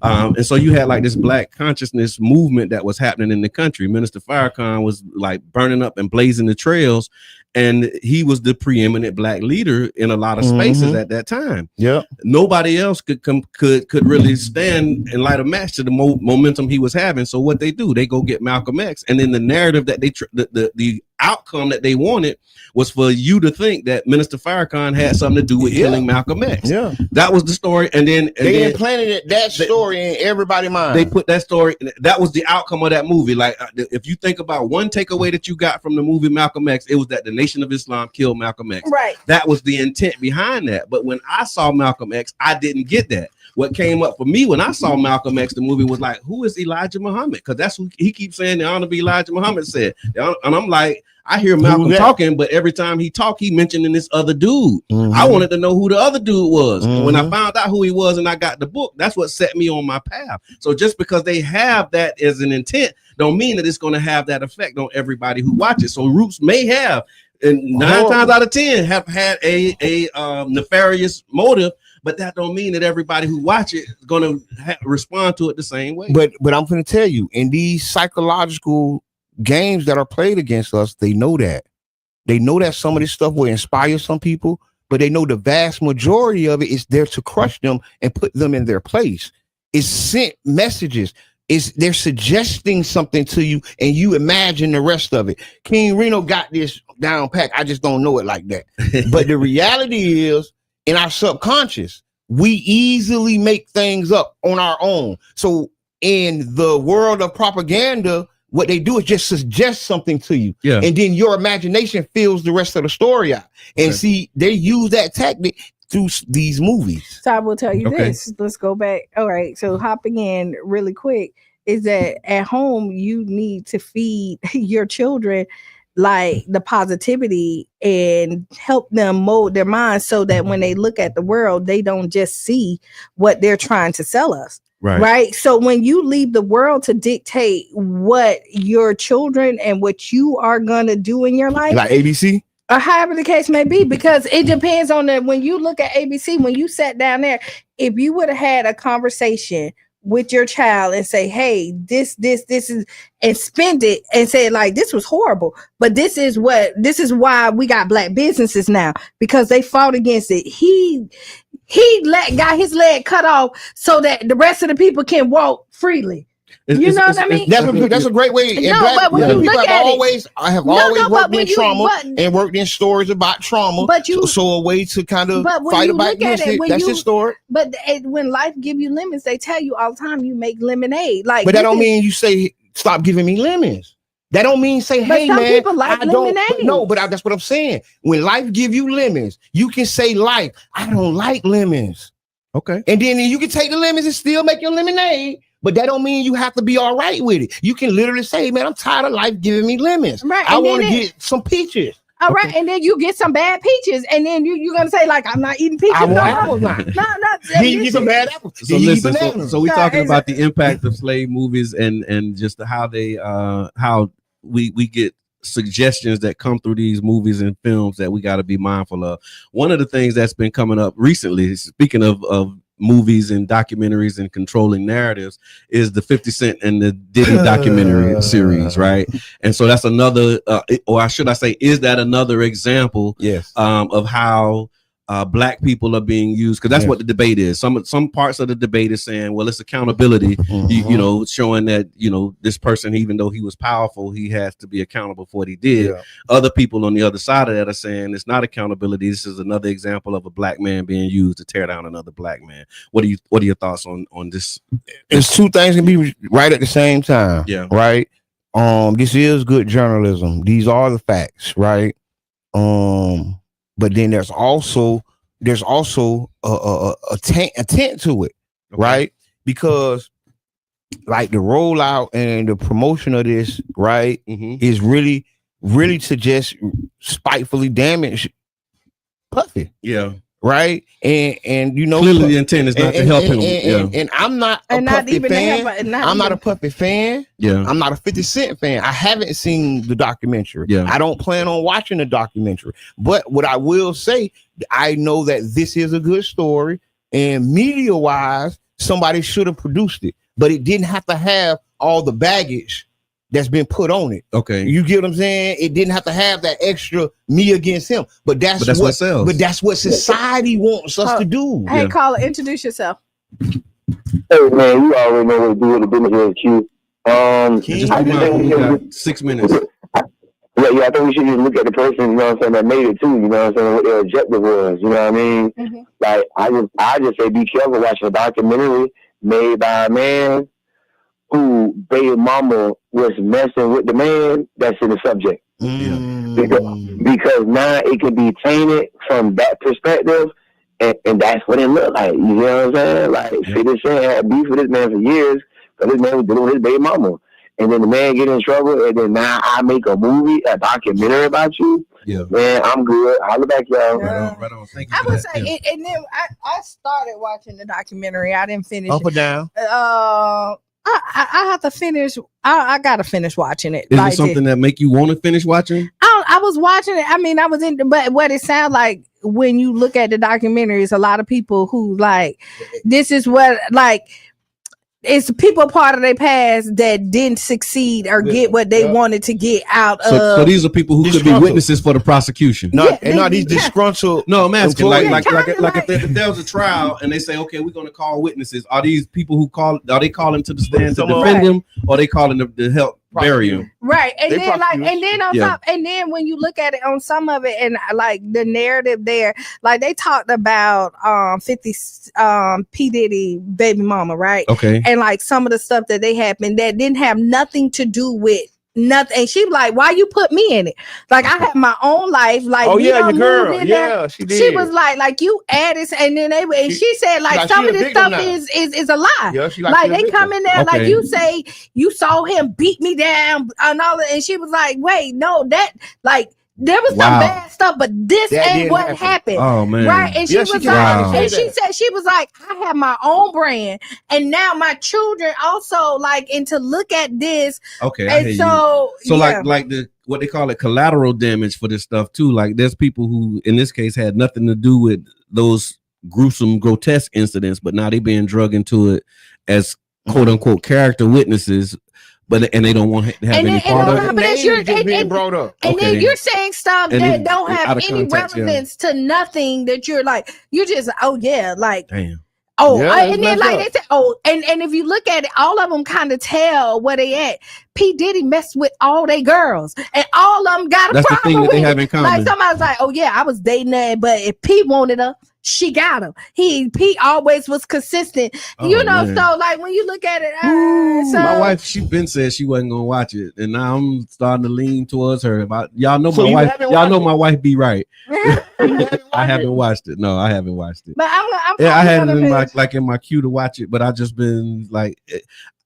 And so you had like this Black consciousness movement that was happening in the country. Minister Farrakhan was like burning up and blazing the trails. And he was the preeminent Black leader in a lot of spaces at that time. Yeah, nobody else could really stand and light a match to the momentum he was having. So what they do, they go get Malcolm X, and then the narrative that the outcome that they wanted was for you to think that Minister Farrakhan had something to do with killing Malcolm X. Yeah, that was the story, and then they implanted that story in everybody's mind. They put that story. That was the outcome of that movie. Like if you think about one takeaway that you got from the movie Malcolm X, it was that the Nation of Islam killed Malcolm X. Right. That was the intent behind that. But when I saw Malcolm X, I didn't get that. What came up for me when I saw Malcolm X, the movie, was like, who is Elijah Muhammad? Because that's who he keeps saying the Honorable Elijah Muhammad said. And I'm like, I hear Malcolm talking, but every time he talk, he mentioning this other dude. I wanted to know who the other dude was. When I found out who he was and I got the book, that's what set me on my path. So just because they have that as an intent, don't mean that it's going to have that effect on everybody who watches. So Roots may have, and 9 times out of 10 have had a nefarious motive, but that don't mean that everybody who watch it is going to respond to it the same way. But I'm going to tell you, in these psychological games that are played against us, they know that some of this stuff will inspire some people, but they know the vast majority of it is there to crush them and put them in their place. It's sent messages. They're suggesting something to you and you imagine the rest of it. King Reno got this down pat. I just don't know it like that. But the reality is, in our subconscious, we easily make things up on our own. So in the world of propaganda, what they do is just suggest something to you. Yeah. And then your imagination fills the rest of the story out. And see, they use that tactic through these movies. So I will tell you this. Let's go back. All right. So hopping in really quick is that at home, you need to feed your children like the positivity and help them mold their minds so that when they look at the world, they don't just see what they're trying to sell us. Right. So when you leave the world to dictate what your children and what you are going to do in your life, like ABC, or however the case may be, because it depends on that. When you look at ABC, when you sat down there, if you would have had a conversation with your child and say, hey, this is, and spend it and say like, this was horrible, but this is why we got black businesses now, because they fought against it. He got his leg cut off so that the rest of the people can walk freely. You know what I mean? That's a great way. But when you look at it, I have always worked in trauma and worked in stories about trauma. But so a way to kind of fight about it. That's historic. But when life give you lemons, they tell you all the time you make lemonade. Like, but that don't mean you say stop giving me lemons. That don't mean say, hey some man, people like lemonade. But that's what I'm saying. When life give you lemons, you can say life, I don't like lemons. Okay. And then you can take the lemons and still make your lemonade. But that don't mean you have to be all right with it. You can literally say, man, I'm tired of life giving me lemons. Right. I want to get some peaches. All right. And then you get some bad peaches. And then you're going to say, like, I'm not eating peaches. I want apples now. Then you get some bad apples. So listen, so we talking about the impact of slave movies and just how they how we get suggestions that come through these movies and films that we got to be mindful of. One of the things that's been coming up recently, speaking of movies and documentaries and controlling narratives, is the 50 Cent and the Diddy documentary series, right? And so that's another, or should I say, is that another example of how black people are being used? Because that's what the debate is. Some parts of the debate is saying, well, it's accountability, you know, showing that, you know, this person, even though he was powerful, he has to be accountable for what he did. Other people on the other side of that are saying it's not accountability. This is another example of a black man being used to tear down another black man. What are your thoughts on this? It's two things can be right at the same time. Yeah. Right. This is good journalism. These are the facts, right? But then there's also a tent to it, right? Because like the rollout and the promotion of this, right, is really to just spitefully damage Puffy. Yeah. Right. And you know, clearly the intent is not to help him. And I'm not a Puffy fan. I'm not a Puffy fan. Yeah. I'm not a 50 Cent fan. I haven't seen the documentary. Yeah. I don't plan on watching the documentary. But what I will say, I know that this is a good story, and media wise, somebody should have produced it, but it didn't have to have all the baggage that's been put on it. Okay. You get what I'm saying? It didn't have to have that extra me against him. But that's what sells. But that's what society wants us to do. Hey, caller, introduce yourself. Hey man, you already know what to do with the business here, Q. I just think we got 6 minutes. Yeah, I think we should just look at the person, you know what I'm saying, that made it too, you know what I'm saying, what their objective was, you know what I mean? Like, I just say be careful watching a documentary made by a man who baby mama was messing with the man that's in the subject. Because now it can be tainted from that perspective, and that's what it looked like. You know what I'm saying? Like, 50 Cent had beef with this man for years because this man was dealing with his baby mama. And then the man get in trouble, and then now I make a documentary about you. Yeah, man, I'm good. Holla back, y'all. Right on. Thank you. I would say, and then I started watching the documentary. I didn't finish. Up or down? I have to finish. I gotta finish watching it. Is it something that make you want to finish watching? I was watching it. I mean, I was in, but what it sounds like when you look at the documentary is a lot of people who like this is what like. It's people part of their past that didn't succeed or get what they wanted to get out of. So these are people who could be witnesses for the proprosecution. These disgruntled. No, I'm asking like if there was a trial and they say, okay, we're going to call witnesses. Are these people who call? Are they calling to the stand to defend him, or are they calling to help bury him. Right. And then on top, and then when you look at it on some of it and like the narrative there, like they talked about 50 P. Diddy baby mama, right? Okay. And like some of the stuff that they happened that didn't have nothing to do with nothing. And she was like, why you put me in it? Like I have my own life. Like your girl. Yeah, she did. She was like you added, and then she said like some of this stuff is a lie. Yeah, she like they come in there like you say you saw him beat me down and all that, and she was like, wait, no, that like there was some bad stuff, but this ain't what happened. Oh man. Right. And she was like, and she said she was like, I have my own brand, and now my children also like, and to look at this. Okay. And so like the what they call it collateral damage for this stuff too. Like there's people who in this case had nothing to do with those gruesome, grotesque incidents, but now they being drugged into it as quote unquote character witnesses. And they don't want to have any part of it. Being brought up. And then you're saying stuff that don't have any relevance to nothing. That you're like, you just like damn. And then like they said, and if you look at it, all of them kind of tell where they at. P. Diddy messed with all they girls, and all of them got a That's problem the thing that they have in common. Like somebody's like, I was dating her, but if P wanted her, she got him. P always was consistent, man. So like when you look at it, my wife, she been said she wasn't gonna watch it, and now I'm starting to lean towards her. Y'all know my wife. Y'all know my wife be right. I haven't watched it. No, I haven't watched it. But I'm I had it in my queue to watch it, but I just been like.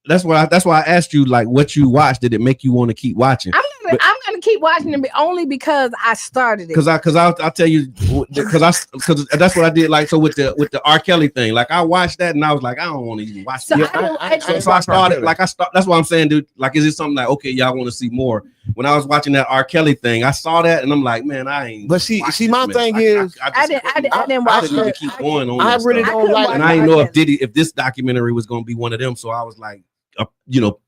That's why I asked you like what you watched. Did it make you want to keep watching? I'm gonna keep watching it only because I started it. Because I'll tell you because that's what I did. Like so with the R. Kelly thing. Like I watched that and I was like I don't want to even watch it. So I started that's what I'm saying, dude. Like is it something like okay y'all want to see more? When I was watching that R. Kelly thing, I saw that and I'm like man I ain't. But see my thing is I didn't watch it. Keep going on. I really don't like. And I didn't know if this documentary was going to be one of them. So I was like.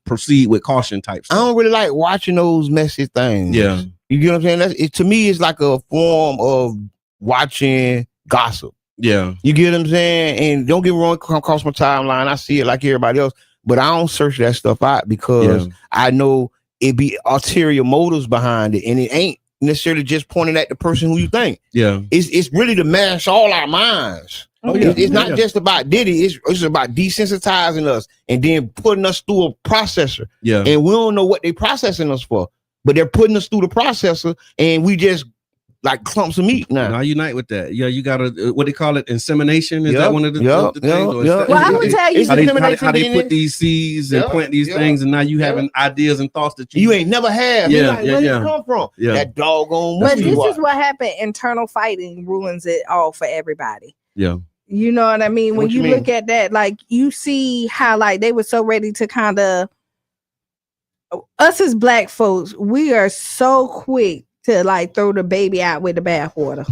Proceed with caution type stuff. I don't really like watching those messy things. Yeah. You get what I'm saying? To me, it's like a form of watching gossip. Yeah. You get what I'm saying? And don't get me wrong, come across my timeline. I see it like everybody else, but I don't search that stuff out because I know it be ulterior motives behind it. And it ain't necessarily just pointing at the person who you think. Yeah. It's really to mash all our minds. It's not just about Diddy. It's about desensitizing us and then putting us through a processor. Yeah. And we don't know what they're processing us for, but they're putting us through the processor and we just like clumps of meat now. Now unite with that. Yeah, you gotta what they call it, insemination. Is that one of the things? Well, I'm gonna tell you how they put these seeds and plant these things, and now you having ideas and thoughts that you ain't never had. Yeah, like, where did it come from? Yeah. That doggone. But this is what happened. Internal fighting ruins it all for everybody. Yeah. You know what I mean? When you look at that, like you see how like they were so ready to kind of us as black folks, we are so quick to like throw the baby out with the bathwater.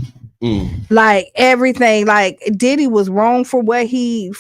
Like everything, like Diddy was wrong for what he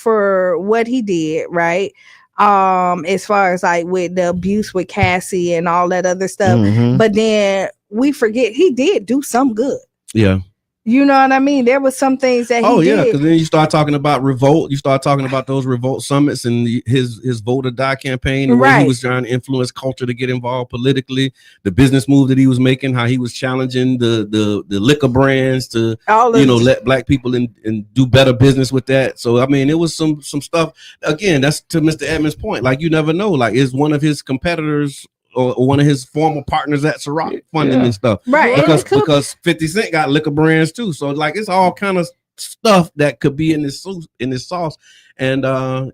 did, right? As far as like with the abuse with Cassie and all that other stuff. But then we forget he did do some good. Yeah. You know what I mean? There was some things that he did. Because then you start talking about revolt. You start talking about those revolt summits and his Vote or Die campaign, the way he was trying to influence culture to get involved politically, the business move that he was making, how he was challenging the liquor brands to let black people and do better business with that. So I mean, it was some stuff. Again, that's to Mr. Edmonds' point. Like you never know. Like is one of his competitors or one of his former partners at Ciroc funding and stuff. Right. Because 50 Cent got liquor brands too. So like it's all kind of stuff that could be in this sauce. And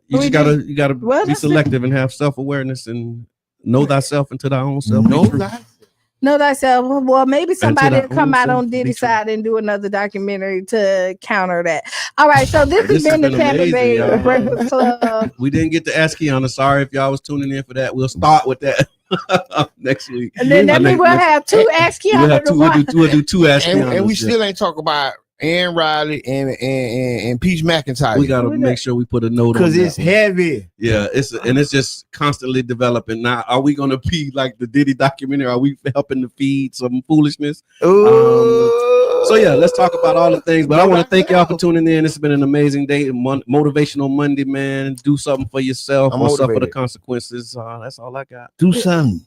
you gotta be selective and have self-awareness and know thyself and to thy own self. Know thyself. Well, maybe somebody will come out on Diddy's side and do another documentary to counter that. All right, so this has been the Tampa Bay Breakfast Club. We didn't get to ask Qiana. Sorry if y'all was tuning in for that. We'll start with that next week. And then we'll have two Ask Qiana. We'll do two Ask Qiana. And we still ain't talk about Aaron Riley and Peach McIntyre. We gotta make sure we put a note on because it's heavy. Yeah, it's just constantly developing. Now, are we gonna be like the Diddy documentary? Are we helping to feed some foolishness? So yeah, let's talk about all the things. But I want to thank y'all for tuning in. It's been an amazing day, motivational Monday, man. Do something for yourself or suffer the consequences. That's all I got. Do something.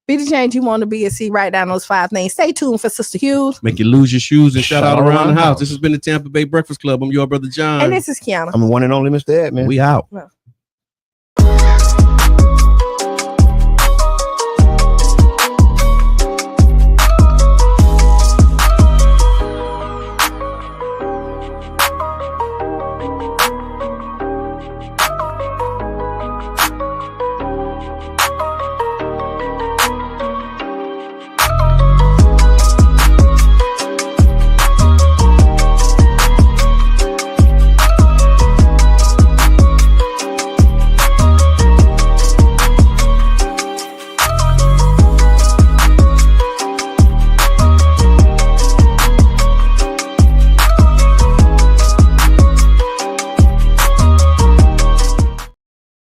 Be the change you want to be and see. Write down those 5 things. Stay tuned for Sister Hughes. Make you lose your shoes and shout out around the house. This has been the Tampa Bay Breakfast Club. I'm your brother John. And this is Qiana. I'm the one and only Mr. Edmund. We out. Well.